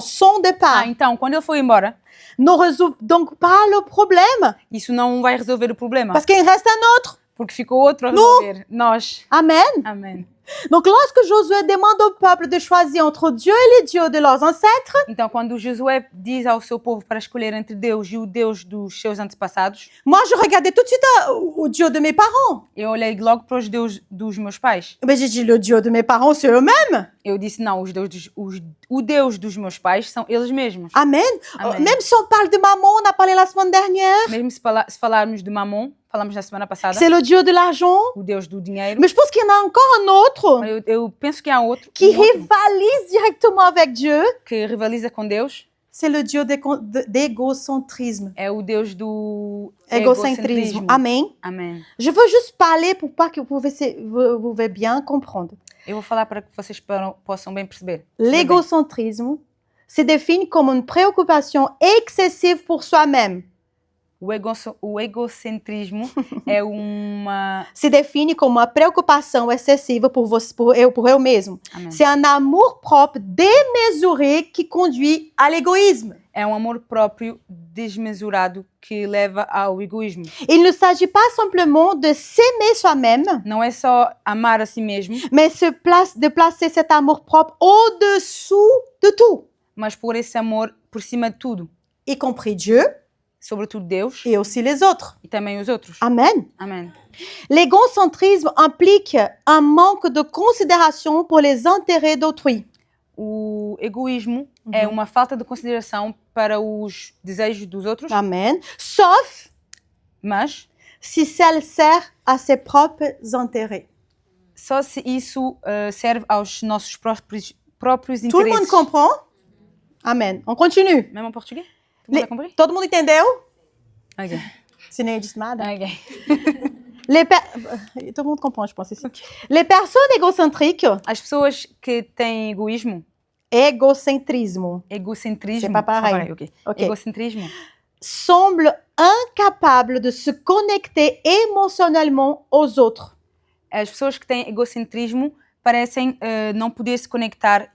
son départ então, quando ele foi embora, ne résout donc pas le problème, isso não vai resolver o problema, parce qu'il reste un autre. porque ficou outro a resolver, nós. Amen. Amém. Donc, lorsque Josué demande au peuple de choisir entre Dieu et les dieux de leurs ancêtres, Então, quando Josué diz ao seu povo para escolher entre Deus e o Deus dos seus antepassados, moi, je regardais tout de suite au Dieu de mes parents. eu olhei logo para os deuses dos meus pais. Mais j'ai dit, le Dieu de mes parents, c'est eux-mêmes. Eu disse, não, o Deus dos meus pais são eles mesmos. Amen. Amen. Même si on parle de maman, on a parlé la semaine dernière, Mesmo se falarmos de Mamon, falamos na semana passada, c'est le Dieu de l'argent. o Deus do dinheiro. Mais je pense qu'il y en a encore un autre Eu penso que há outro, qui um outro rivalise directement avec Dieu. que rivaliza com Deus. C'est le Dieu d'égocentrisme. É o Deus do Égocentrisme. egocentrismo. Amen. Amém. Je veux juste parler pour pas que vous pouvez bien comprendre. Eu vou falar para que vocês possam bem perceber. L'égocentrisme se définit comme une préoccupation excessive pour soi-même. O egocentrismo é uma... Se définit comme une préoccupation excessive pour eu mesmo. Amém. C'est un amour-propre démesuré qui conduit à l'égoïsme. É um amor próprio desmesurado que leva ao egoísmo. Il ne s'agit pas simplement de s'aimer soi-même, Não é só amar a si mesmo, mais de placer cet amour-propre au-dessous de tout, mas pôr esse amor por cima de tudo, y compris Dieu sobretudo Deus et aussi les autres. e também os outros. Amen. Amém. L'égocentrisme implique un manque de considération pour les intérêts d'autrui. O egoísmo é uma falta de consideração para os desejos dos outros, Amen. Sauf mas si celle sert à ses propres intérêts. só se isso serve aos nossos próprios Tout le monde interesses. comprend? Amen. On continue. Mesmo em português? Todo mundo a cumprir? Todo mundo entendeu? Ok. Se nem disse nada. Ok. Tout le monde comprend, je pense ici. Les personnes égocentriques, As pessoas que têm egoísmo, égocentrisme, egocentrismo, C'est pas pareil. ok. Ok. Egocentrismo, semblent incapables de se connecter émotionnellement aux autres. as pessoas que têm egocentrismo parecem não poder se conectar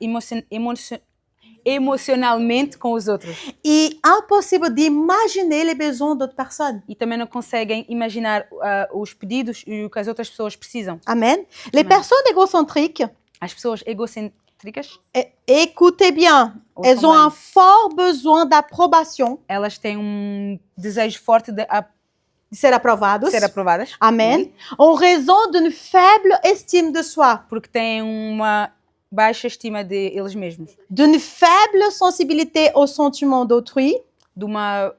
emocionalmente com os outros Et impossible d'imaginer les besoins d'autres personnes. e também não conseguem imaginar os pedidos e o que as outras pessoas precisam. Amen. Les Amen. personnes égocentriques, As pessoas egocêntricas, écoutez bien, Ouçam elles ont bem. un fort besoin d'approbation, elas têm desejo forte de de ser aprovadas. ser aprovadas. Amen. En raison d'une faible estime de soi, Porque têm uma baixa estima de eles mesmos, d'une faible sensibilité aux sentiments d'autrui, de uma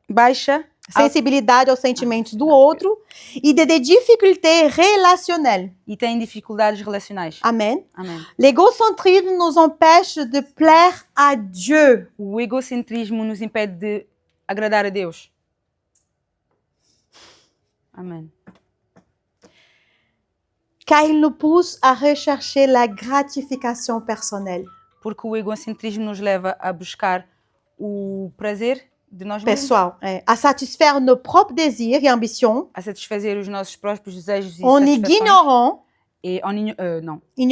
baixa sensibilidade aos sentimentos do outro e des difficultés relationnelles. e têm dificuldades relacionais. Amen. Amém. L'égocentrisme nous empêche de plaire à Dieu. O egocentrismo nos impede de agradar a Deus. Amém. Car il nous pousse à rechercher la gratification personnelle. Porque o egocentrismo nos leva a buscar o prazer de nós mesmos, Pessoal, à satisfaire nos propres désirs et ambitions a satisfazer os nossos próprios desejos e en satisfações ignorant e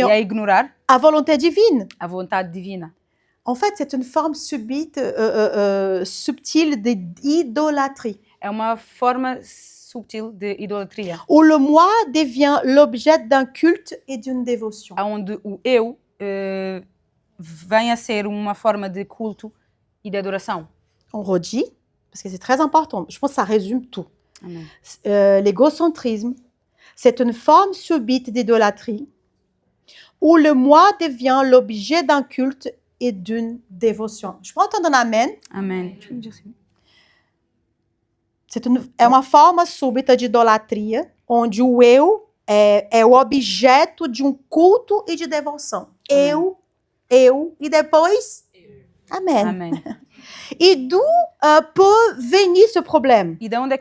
a ignorar la volonté divine. a vontade divina. En fait, c'est une forme subite, subtile d'idolâtrie, É uma forma subtil de idolatria, où le moi devient l'objet d'un culte et d'une dévotion. onde o eu vem a ser uma forma de culto e de adoração. On redit, parce que c'est très important. Je pense que ça résume tout. Amém. L'égocentrisme, c'est une forme subite d'idolâtrie où le moi devient l'objet d'un culte et d'une dévotion. Je peux entendre un amen? Amém. É uma forma súbita de idolatria, onde o eu é o objeto de um culto e de devoção. Eu, e depois... Amen. Amém. E d'où peut venir ce problème? E da onde é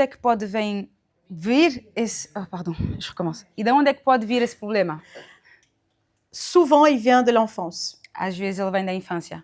que pode vir esse... pardon, je recommence. E da onde é que pode vir esse problema? Souvent, il vient de l'enfance. Às vezes ele vem da infância.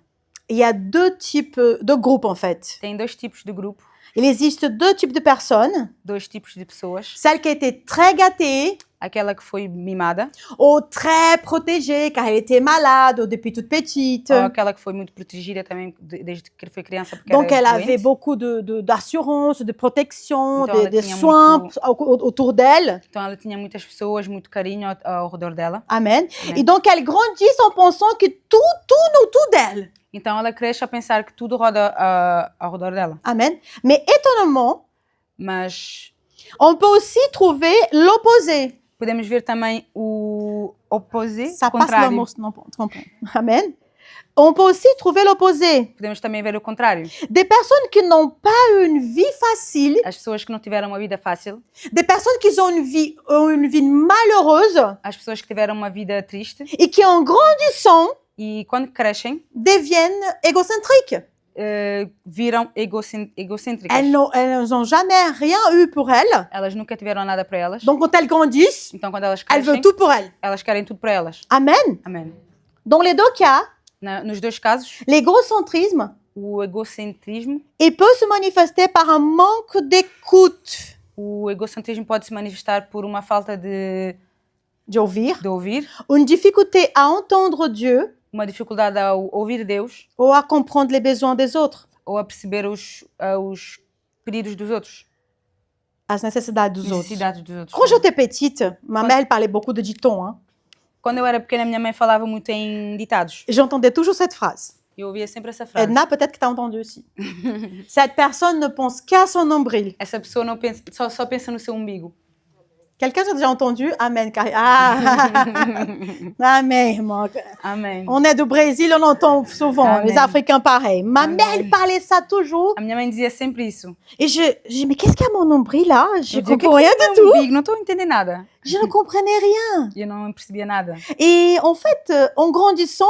Il y a deux types de groupes, en fait. Tem dois tipos de grupo, Il existe deux types de personnes. dois tipos de pessoas. Celle qui a été très gâtée Aquela que foi mimada, ou très protégée, car elle était malade ou depuis toute petite. ou aquela que foi muito protegida também desde que foi criança porque Donc, elle era avait doente. beaucoup d'assurance, de protection, Então, ela des tinha soins muito- autour d'elle. Então ela tinha muitas pessoas, muito carinho ao redor dela. Amen. Amen. Et donc, elle grandit en pensant que tout tourne autour d'elle. Então ela cresce a pensar que tudo roda ao redor dela. Amen. Mais étonnamment, Mas on peut aussi trouver l'opposé. podemos ver também o opposé, Ça passe le contrário. mot, non, tu comprends. Amen. On peut aussi trouver l'opposé. Podemos também ver o contrário. Des personnes qui n'ont pas une vie facile, As pessoas que não tiveram uma vida fácil, des personnes qui ont une vie malheureuse as pessoas que tiveram uma vida triste et qui, en grandissant, e quando crescem, deviennent égocentriques. viram egocêntricas. Elles n'ont jamais rien eu pour elles. Elas nunca tiveram nada para elas. Donc, quand elles grandissent, Então quando elas elles crescem, veulent tout pour elles. elas querem tudo para elas. Amen. Amém. Dans les deux cas, Nos dois casos, l'égocentrisme, o egocentrismo, il peut se manifester par un manque d'écoute, o egocentrismo pode se manifestar por uma falta de ouvir, ouvir, une difficulté à entendre Dieu uma dificuldade ao ouvir Deus ou à comprendre les besoins des autres, ou a perceber os pedidos dos outros, as necessidades dos outros. necessidades dos outros. Quand j'étais petite, ma mère elle parlait beaucoup de dictons. Hein. Quando eu era pequena, minha mãe falava muito em ditados. J'entendais toujours cette phrase. Eu ouvia sempre essa frase. Edna, peut-être que tu as entendu aussi. Cette personne ne pense qu'à son nombril. Essa pessoa não pensa, só pensa no seu umbigo. Quelqu'un a déjà entendu? Amen. Ah, amen, irmão. Amém. On est du Brésil, on entend souvent Amen. les Africains pareils. Ma Amen. mère, elle parlait ça toujours. A minha mãe dizia sempre isso. Et je dis, mais qu'est-ce qu'il y a à mon nombril là? Je Eu dizia, comprends "O que rien é que é du um tout. umbigo? Não estou a entender nada. Je ne comprenais rien. E eu não percebia nada. Et en fait, en grandissant,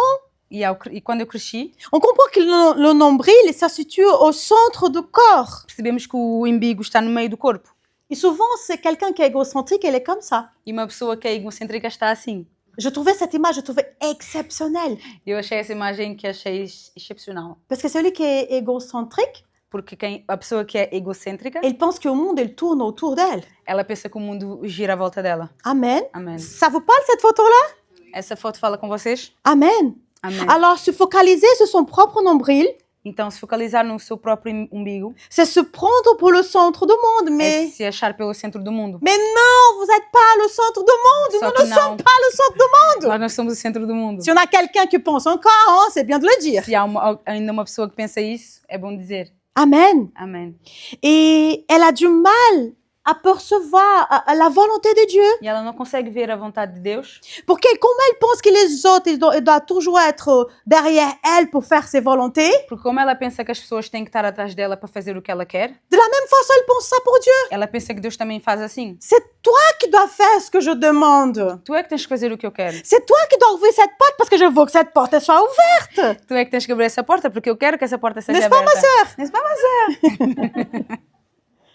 E quando eu cresci, on comprend que le nombril, ça se situe au centre du corps. percebemos que o umbigo está no meio do corpo. Et souvent, c'est quelqu'un qui est égocentrique, elle est comme ça. E uma pessoa que é egocêntrica está assim. Je trouvais cette image, je trouvais exceptionnelle. Eu achei essa imagem que achei excepcional. Parce que celui qui est égocentrique, Porque a pessoa que é egocêntrica, il pense que le monde, il tourne autour d'elle. ela pensa que o mundo gira à volta dela. Amen. Amen. Ça vous parle, cette photo-là? Essa foto fala com vocês? Amen. Amém. Alors, se focaliser sur son propre nombril, Então, se focalizar no seu próprio umbigo c'est se prendre pour le centre du monde. é Mais se achar pelo centro do mundo. non, vous n'êtes pas le centre du monde. Só Nous que ne sommes não, pas le centre du monde. nós não somos o centro do mundo. Si on a quelqu'un qui pense encore, hein, c'est bien de le dire. Se há ainda uma pessoa que pensa isso, é bom dizer. Amen. Amém. Et elle a du mal à percevoir la volonté de Dieu. E ela não consegue ver a vontade de Deus, Porque comme elle pense que les autres, ils doivent toujours être derrière elle pour faire ses volontés, porque como ela pensa que as pessoas têm que estar atrás dela para fazer o que ela quer, de la même façon, elle pense ça pour Dieu. ela pensa que Deus também faz assim. C'est toi qui dois faire ce que je demande. Tu é que tens que fazer o que eu quero. C'est toi qui dois ouvrir cette porte parce que je veux que cette porte elle soit ouverte. Tu é que tens que abrir essa porta porque eu quero que essa porta seja N'est-ce pas, aberta. ma sœur? N'est-ce pas, ma sœur?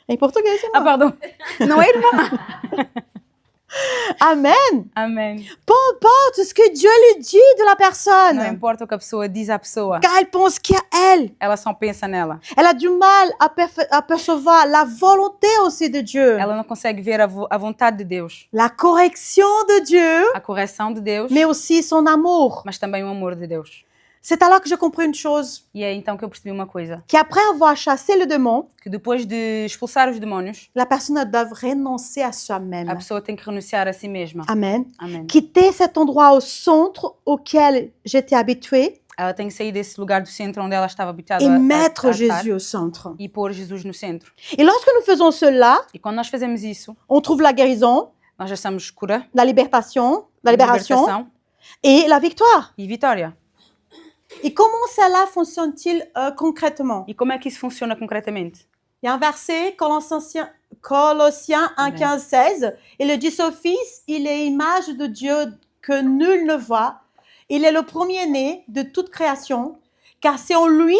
Em português, Ah, irmã. pardon. Não é irmã. Amen. Amém. Peu importe ce que Dieu lui dit de la Não personne. importa o que a pessoa diz à pessoa, Car elle pense qu'à elle. ela só pensa nela. Elle a du mal à percevoir la volonté aussi de Dieu. Ela não consegue ver a vontade de Deus, La correction de Dieu, a correção de Deus, mais aussi son amour. mas também o amor de Deus. C'est alors que je comprends une chose, E é então que eu percebi uma coisa, qu'après avoir chassé le démon, que depois de expulsar os demónios, la personne doit renoncer à a soi-même. pessoa tem que renunciar a si mesma. Amen. Amém. Quitter cet endroit au centre auquel j'étais habituée Ela tem que sair desse lugar do centro onde ela estava habitada et a mettre estar Jésus au centre. e pôr Jesus no centro. Et lorsque nous faisons cela, E quando nós fazemos isso, on trouve la guérison, nós achamos cura, la libération libertação et la victoire. e vitória. Et comment cela fonctionne-t-il concrètement? E como é que isso funciona concretamente? Il y a un verset, Colossiens 1, Amen. 15, 16. Il le dit, ce Fils, il est image de Dieu que nul ne voit. Il est le premier-né de toute création, car c'est en lui,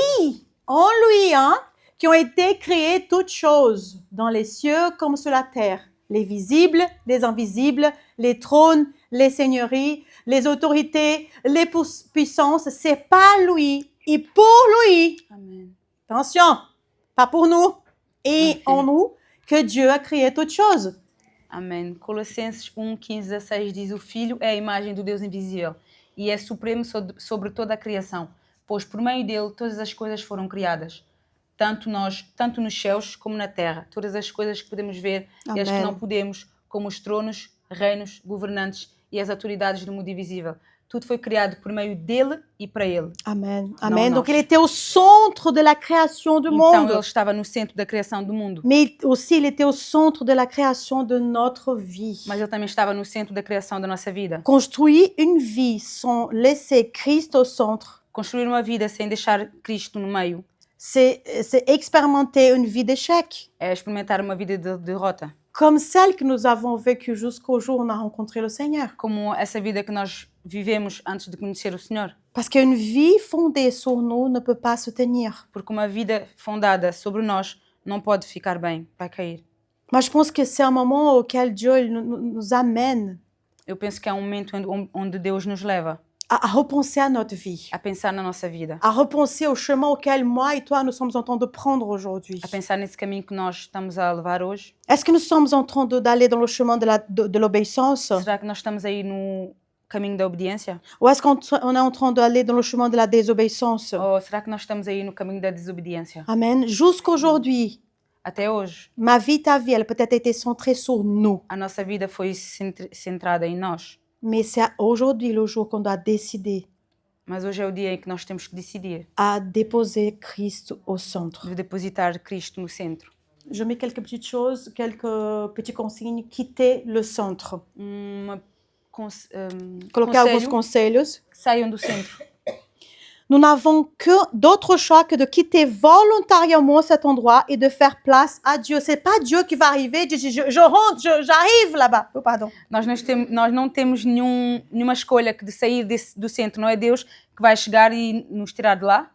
hein, qui ont été créées toutes choses, dans les cieux comme sur la terre, les visibles, les invisibles, les trônes, les seigneuries, les autorités, les puissances. C'est par lui et pour lui. Amém. Attention, pas pour nous et Ok. en nous que Dieu a créé toutes choses. Amém. Colossenses 1, 15, 16 diz: O Filho é a imagem do Deus invisível e é supremo sobre toda a criação, pois por meio dele todas as coisas foram criadas, tanto nos céus como na terra, todas as coisas que podemos ver e as que Amém. não podemos, como os tronos, reinos, governantes e as autoridades do mundo invisível. Tudo foi criado por meio dele e para ele. Amen. Amen. non. Donc il était au centre de la création du Então monde. ele estava no centro da criação do mundo, Mais aussi il était au centre de la création de notre vie. mas ele também estava no centro da criação da nossa vida. Construire une vie sans laisser Christ au centre, Construir uma vida sem deixar Cristo no meio c'est expérimenter une vie d'échec, é experimentar uma vida de derrota, comme celle que nous avons vécue jusqu'au jour où on a rencontré le Seigneur. como essa vida que nós vivemos antes de conhecer o Senhor. Parce qu'une vie fondée sur nous ne peut pas se tenir. Porque uma vida fundada sobre nós não pode ficar bem, vai cair. Moi, je pense que c'est un moment auquel Dieu il nous amène Eu penso que é um momento onde Deus nos leva à repenser à notre vie, a pensar na nossa vida, à repenser au chemin auquel moi et toi nous sommes en train de prendre aujourd'hui. a pensar nesse caminho que nós estamos a levar hoje. Est-ce que nous sommes en train d'aller dans le chemin de l'obéissance Será que nós estamos aí no caminho da obediência? ou est-ce qu'on est en train d'aller dans le chemin de la désobéissance? Ou será que nós estamos aí no caminho da desobediência? Amen. Jusqu'aujourd'hui, Até hoje, ma vie, ta vie, elle a peut-être été centrée sur nous. a nossa vida foi centrada em nós. Mais c'est aujourd'hui le jour qu'on doit décider Mas hoje é o dia em que nós temos que decidir à déposer Christ au centre. de depositar Cristo no centro. Je mets quelques petites choses, quelques petits consignes. Quitter le centre. Colocar Colocar alguns conselhos. saiam do centro. nous n'avons que d'autre choix que de quitter volontairement cet endroit et de faire place à Dieu. C'est pas Dieu qui va arriver et dire je rentre, j'arrive là-bas. Oh, pardon. Nós não temos nenhuma escolha de sair do centro. Não é Deus que vai chegar e nos tirar de lá.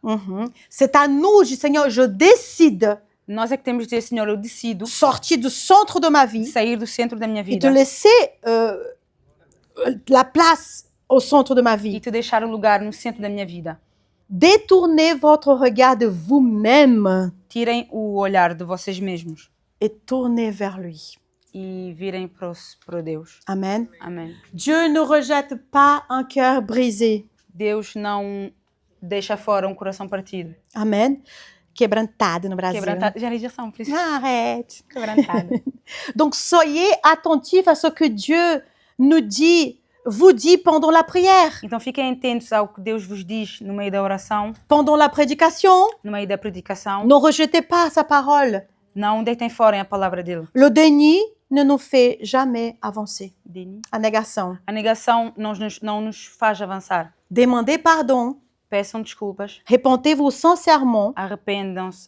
C'est à nous, je dis Seigneur, je décide Nós é que temos de dizer, Senhor, eu decido sortir du centre de ma vie sair do centro da minha et vida de laisser la place au centre de ma e vie. te deixar o lugar no centro da minha vida. Détournez votre regard de vous-même Tirem o olhar de vocês mesmos et tournez vers lui. e virem para Deus. Amen. Amém. Dieu ne rejette pas un cœur brisé. Deus não deixa fora um coração partido. Amen. Quebrantado no Brasil. Quebrantado. Já era ação, por isso. Arrête. Quebrantado. Donc, soyez attentifs à ce que Dieu nous dit, vous dit pendant la prière, Então fiquem atentos ao que Deus vos diz no meio da oração, pendant la prédication. no meio da predicação. Ne rejetez pas sa parole. Não deitem fora a palavra dele. Le déni ne nous fait jamais avancer. Déni. A negação. A negação não nos faz avançar. Demandez pardon. Peçam desculpas. Repentez-vous sincèrement, Arrependam-se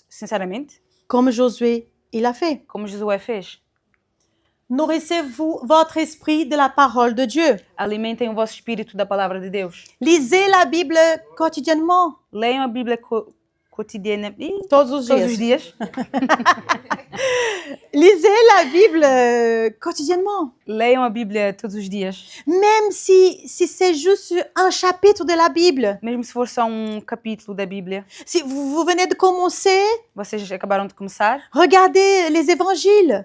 sinceramente, comme Josué il a fait. como Josué fez. Nourrissez-vous votre esprit de la parole de Dieu. Alimentem o vosso espírito da palavra de Deus. Lisez la Bible quotidiennement, Leiam a Bíblia cotidianamente. todos os Todos os dias. dias. Lisez la Bible quotidiennement. Leiam a Bíblia todos os dias. Même si c'est juste un chapitre de la Bible. Mesmo se for só um capítulo da Bíblia. Si vous venez de commencer, Vocês acabaram de começar. regardez les évangiles.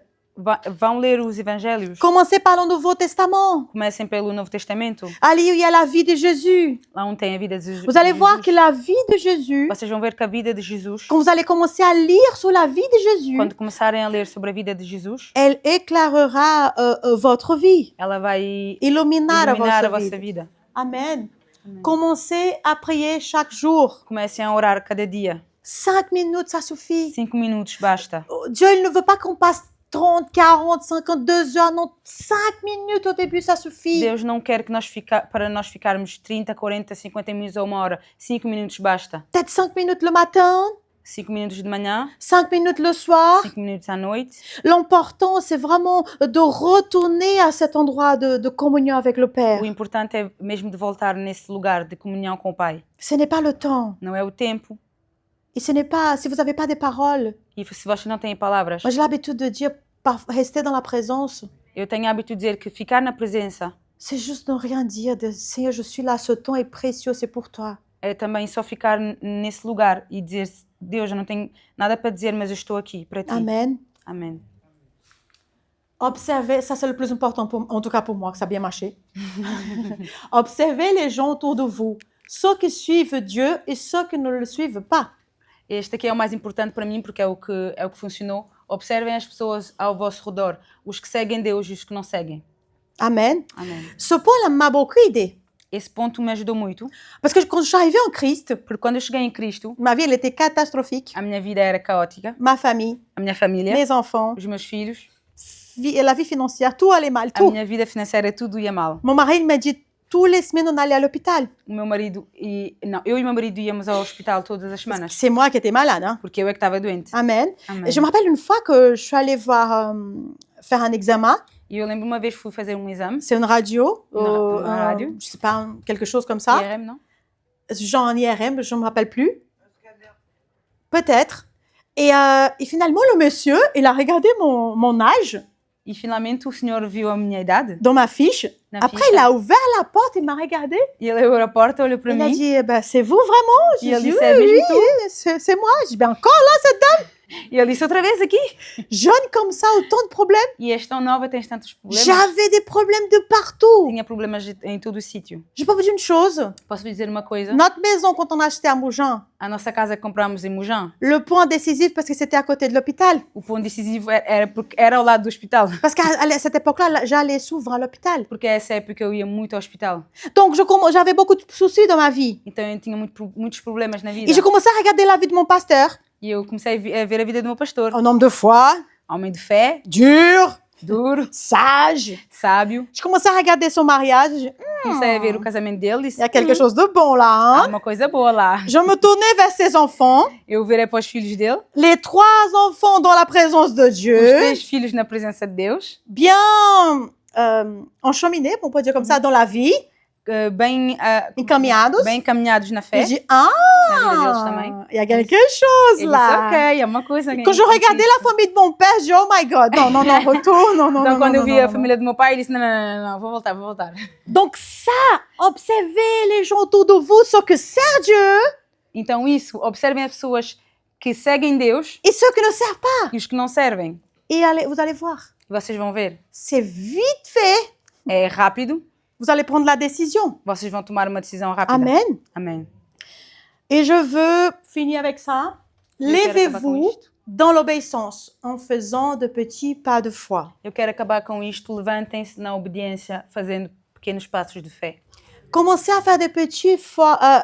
Vão ler os evangelhos. Commencez par le Nouveau Testament. Comecem pelo Novo Testamento. Allez où il y a la vie de Jésus. Lá onde tem a vida de Jesus. Vous allez voir que la vie de Jésus, Vocês vão ver que a vida de Jesus, quand vous allez commencer à lire sur la vie de Jésus, quando começarem a ler sobre a vida de Jesus, elle éclairera votre vie, ela vai illuminera iluminar a votre vossa vie. vida. Amen. Commencez à prier chaque jour. Comecem a orar cada dia. 5 minutes, ça suffit. 5 minutos basta. Dieu, il ne veut pas qu'on passe 30, 40, 52 heures. Non, 5 minutes au début, ça suffit. Deus não quer que para nós ficarmos 30, 40, 50 minutos ou 1 hora. 5 minutos basta. Peut-être 5 minutes le matin, 5 minutos de manhã, 5 minutes le soir. 5 minutos à noite. L'important, c'est vraiment de retourner à cet endroit de communion avec le Père. O importante é mesmo de voltar nesse lugar de comunhão com o Pai. Ce n'est pas le temps. Não é o tempo. Et ce n'est pas, si vous n'avez pas des paroles, E se vocês não têm palavras, moi j'ai l'habitude de dire, rester dans la présence, eu tenho hábito de dizer que ficar na presença c'est juste ne rien dire, de Seigneur, je suis là, ce temps est précieux, c'est pour toi. é também só ficar nesse lugar e dizer, Deus, eu não tenho nada para dizer, mas eu estou aqui para ti. Amen. Amém. Observez, ça c'est le plus important, en tout cas pour moi, que ça a bien marché. Observez les gens autour de vous, ceux qui suivent Dieu et ceux qui ne le suivent pas. Este aqui é o mais importante para mim porque é o que funcionou. Observem as pessoas ao vosso redor, os que seguem Deus e os que não seguem. Amen. Amém. Ce point-là m'a beaucoup aidé. Esse ponto me ajudou muito, Parce que quand je suis arrivée en Christ, porque quando eu cheguei em Cristo, ma vie elle était catastrophique. a minha vida era caótica, Ma famille, a minha família, mes enfants, os meus filhos, la vie financière, tout allait mal, a tout. minha vida financeira, tudo ia mal. Mon mari il m'a dit, tous les semaines on allait à l'hôpital. O meu marido eu e o meu marido íamos ao hospital todas as semanas, C'est moi qui étais malade. Hein? porque eu é que estava doente. Amen. Amém. Et je me rappelle une fois que je suis allée voir, faire un examen. E eu lembro uma vez fui fazer um exame, C'est une radio. Une radio. Je sais pas, quelque chose comme ça. IRM, não? Genre en IRM, je ne me rappelle plus. Peut-être. Et finalement, le monsieur, il a regardé mon âge E finalmente o senhor viu a minha idade dans ma fiche. na Après, ficha, il a ouvert la porte, il m'a regardé. e ele abriu a porta, olhou para Il a mim dit, c'est vous vraiment? e J'ai ele dit, disse, é mesmo tu? oui, c'est moi. J'ai dit, encore là, E ele disse outra vez aqui. jeune comme ça, autant de problèmes. E és tão nova, tens tantos problemas. J'avais des problèmes de partout. Tinha problemas em todo o sítio. Je peux vous dire une chose. Posso lhe dizer uma coisa? Notre maison, quand on a acheté à Mougins, A nossa casa que comprámos em Mougins, le point décisif, parce que c'était à côté de l'hôpital. o ponto decisivo era porque era ao lado do hospital. Parce qu'à cette époque-là, j'allais souvent à l'hôpital. Porque a essa época eu ia muito ao hospital. Donc, j'avais beaucoup de soucis dans ma vie. Então eu tinha muitos problemas na vida. Et j'ai commencé à regarder la vie de mon pasteur. E eu comecei a ver a vida do meu pastor. Un homme de foi, Homem de fé, dur, duro, sage. sábio. Je commençais à regarder son mariage. Comecei a ver o casamento dele e disse, il y a quelque chose de bon là. há Hein? uma coisa boa lá. Je me tournais vers ses enfants, Eu virei para os filhos dele, les 3 enfants dans la présence de os Dieu, 3 filhos na presença de Deus, bien enchaminés, on peut dire comme ça, dans la vie, bem encaminhados. encaminhados na Je fé, dis, na vida deles também. il y a quelque chose Ele disse, là. ok, é uma coisa. Quand je regardais la famille de mon père, je dis, oh my God, non, non, non, retourne, non, non, Então, non, quando non, eu vi non, a non. família do meu pai, ele disse, não, vou voltar. Donc ça, observez les gens autour de vous, ceux qui servent Dieu Então, isso, observem as pessoas que seguem Deus et ceux qui ne servent pas. e os que não servem. Et vous allez voir, E vocês vão ver. c'est vite fait. É rápido, Vous allez prendre la décision. vocês vão tomar uma decisão rápida. Amen. Amém. Et je veux finir avec ça. Eu quero acabar com Levez-vous isto. dans l'obéissance en faisant de petits pas de foi. Eu quero acabar com isto. Levantem-se na obediência, fazendo pequenos passos de fé. Commencez à faire des petits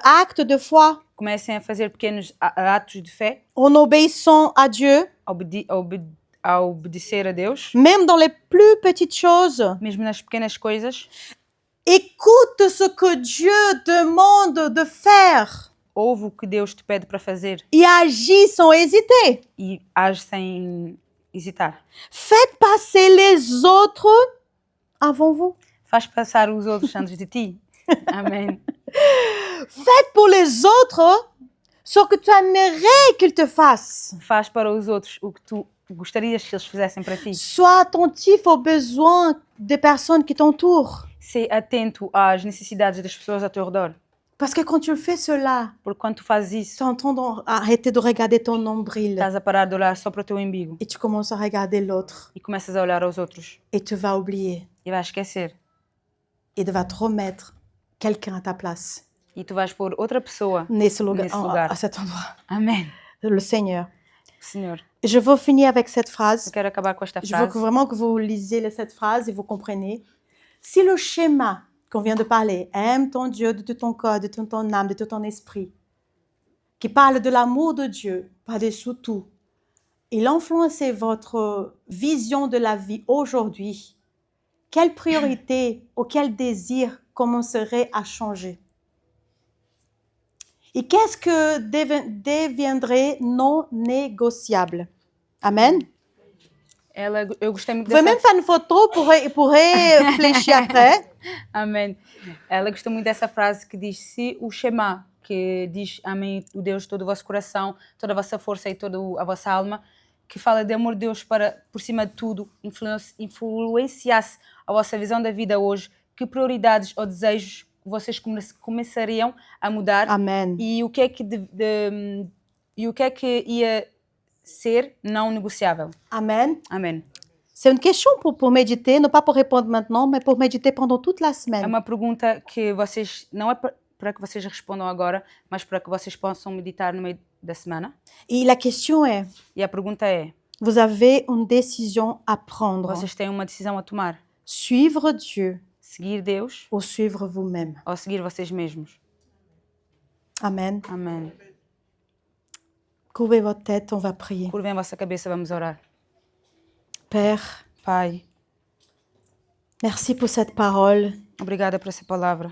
actes de foi Comecem a fazer pequenos atos de fé, en obéissant à Dieu, a obedecer a Deus, même dans les plus petites choses. mesmo nas pequenas coisas. Écoute ce que Dieu demande de faire Ouve o que Deus te pede para fazer et agis sans hésiter. e age sem hesitar. Faites passer les autres avant vous. Faz passar os outros antes de ti. Amém. Faites pour les autres ce que tu aimerais qu'ils te fassent. Faz para os outros o que tu gostarias que eles fizessem para ti. Sois attentif aux besoins des personnes qui t'entourent. Ser atento às necessidades das pessoas ao teu redor. Parce que quand tu fais cela, Porque quando tu fazes isso, tu es en train d'arrêter de regarder ton nombril estás a parar de olhar só para o teu umbigo et tu commences à regarder l'autre e começas a olhar aos outros et tu vas oublier e vais esquecer. et tu vas te remettre quelqu'un à ta place. E tu vais pôr outra pessoa. Nesse lugar, Nesse lugar. à cet endroit. Amém. Le Seigneur. Senhor, Je veux finir avec cette eu phrase. quero acabar com esta Je veux frase. vraiment que vous lisiez cette phrase et vous compreniez. Si le schéma qu'on vient de parler, aime ton Dieu de tout ton corps, de toute ton âme, de tout ton esprit, qui parle de l'amour de Dieu par-dessous tout, il influençait votre vision de la vie aujourd'hui, quelle priorité ou quel désir commencerait à changer? Et qu'est-ce que deviendrait non négociable? Amen. Eu gostei muito Vous pouvez dessa... même faire une photo pour réfléchir après. Amém. Ela gostou muito dessa frase que diz: se o Shema, que diz amém, o Deus de todo o vosso coração, toda a vossa força e toda a vossa alma, que fala de amor de Deus para, por cima de tudo, influenciasse a vossa visão da vida hoje, que prioridades ou desejos vocês começariam a mudar? Amen. E o que é que, e o que é que ia ser não negociável? Amen. Amém. C'est une question pour méditer, non pas pour répondre maintenant, mais pour méditer pendant toute la É semaine. uma pergunta que vocês, não é para que vocês respondam agora, mas para que vocês possam meditar no meio da semana. Et la question est, E a pergunta é: vous avez une décision à prendre. vocês têm uma decisão a tomar? Suivre Dieu Seguir Deus ou suivre vous-même. ou seguir vocês mesmos? Amen. Amém. Courbez votre tête, on va prier. Curvem a vossa cabeça, vamos orar. Père, Pai, merci pour cette parole, obrigada por essa palavra,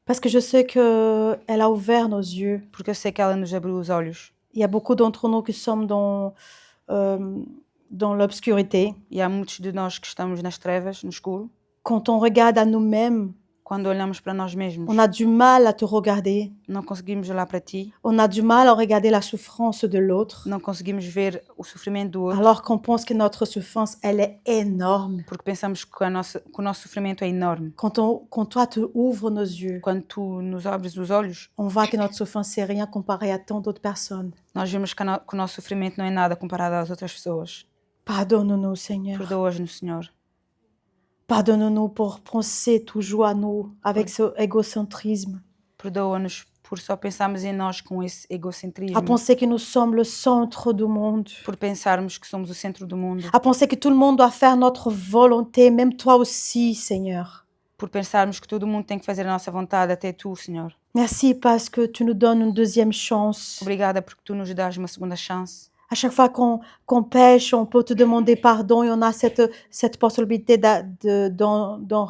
parce que je sais qu'elle a ouvert nos yeux. porque eu sei que ela nos abriu os olhos. Il y a beaucoup d'entre nous qui sommes dans l'obscurité. E há muitos de nós que estamos nas trevas, no escuro. Quand on regarde à nous-mêmes, Quando olhamos para nós mesmos, on a du mal à te regarder. não conseguimos olhar para ti, On a du mal à regarder la souffrance de l'autre, não conseguimos ver o sofrimento do outro, alors qu'on pense que notre souffrance, elle est énorme. porque pensamos que o nosso sofrimento é enorme. Quand toi, tu ouvres nos yeux, Quando tu nos abres os olhos, on voit que notre souffrance, c'est rien comparé à tant d'autres personnes. nós vemos que o nosso sofrimento não é nada comparado às outras pessoas. Pardonne-nous, Seigneur. Perdoa-nos, Senhor. Pardonne-nous pour penser toujours à nous avec ce égocentrisme, Perdoa-nos por só pensarmos em nós com esse egocentrismo, à penser que nous sommes le centre du monde, por pensarmos que somos o centro do mundo, à penser que tout le monde doit faire notre volonté, même toi aussi, Seigneur. por pensarmos que todo mundo tem que fazer a nossa vontade, até tu, Senhor. Merci parce que tu nous donnes une deuxième chance. Obrigada porque tu nos dás uma segunda chance. À chaque fois qu'on pêche, on peut te demander pardon et on a cette possibilité d'un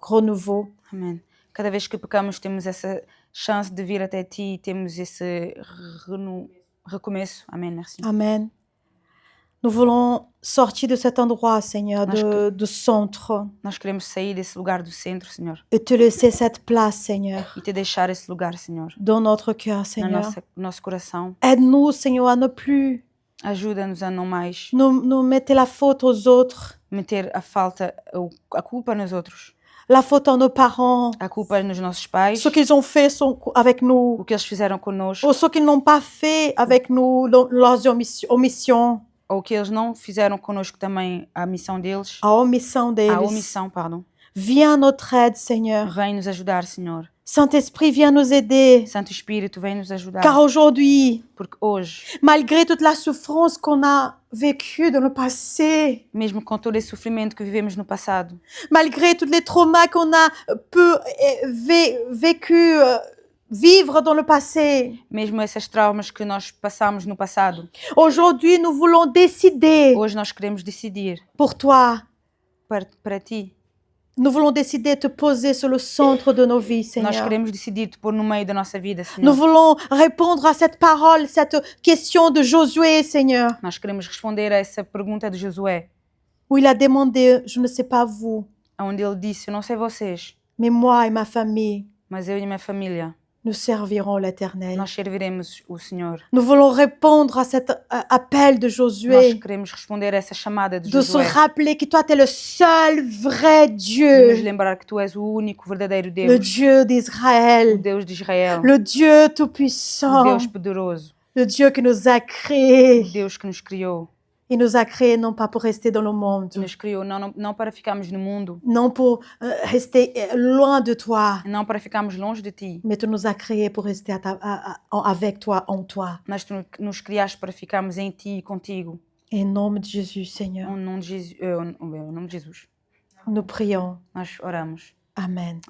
renouveau. Amém. Cada vez que pecamos, temos essa chance de vir até ti e temos esse recomeço. Amém, merci. Amen. Nous voulons sortir de cet endroit, Seigneur, de centre, Nós queremos sair desse lugar do centro, Senhor, et te laisser cette place, Seigneur, e te deixar esse lugar, Senhor, dans notre cœur, no Seigneur. nosso coração. Aide-nous, Seigneur, à ne plus Ajuda-nos a não mais nous mettre la faute aux autres, meter a culpa nos outros, la faute en nos parents, a culpa nos nossos pais, ce qu'ils ont fait avec nous, o que eles fizeram conosco, ou ce qu'ils n'ont pas fait avec nous, leurs omissions, ou o que eles não fizeram conosco também, a missão deles, a omissão a deles. omissão, pardon. Viens à notre aide, Seigneur. Vem nos ajudar, Senhor. Saint-Esprit, viens nous aider. Santo Espírito, vem nos ajudar. Car aujourd'hui, Porque hoje, malgré toute la souffrance qu'on a vécue dans le passé, mesmo com todo esse sofrimento que vivemos no passado, malgré tous les traumas qu'on a pu vécu, vivre dans le passé, mesmo esses traumas que nós passamos no passado, aujourd'hui, nous voulons décider hoje nós queremos decidir pour toi. para ti. Nous voulons décider de te poser sur le centre de nos vies, Nós Seigneur. queremos decidir te pôr no meio da nossa vida, Nous Senhor. voulons répondre à cette parole, cette question de Josué, Seigneur, Nós queremos responder a essa pergunta de Josué, où il a demandé, je ne sais pas vous, onde ele disse: eu não sei vocês, mais moi et ma famille, mas eu e minha família, nous servirons l'Éternel. nós serviremos o Senhor. Nous voulons répondre à cet appel de Nós Josué, queremos responder a essa chamada de de se Josué, rappeler que toi, tu es le seul vrai de nos Dieu, lembrar que tu és o único verdadeiro le Deus, Dieu o d'Israël, Deus de Israel, le Dieu o tout-puissant, Deus poderoso, le Dieu qui nous a o créés. Deus que nos criou. Il nous a créés non pas pour rester dans le E monde, nos criou não para ficarmos no mundo, non pour rester loin de toi, não para ficarmos longe de ti, mais tu nous as créés pour rester avec toi, en toi. mas tu nos criaste para ficarmos em ti e contigo. Em nome de Jesus, Seigneur, Em nome de Jesus, em nome de Jesus, nous prions. nós oramos. Amen.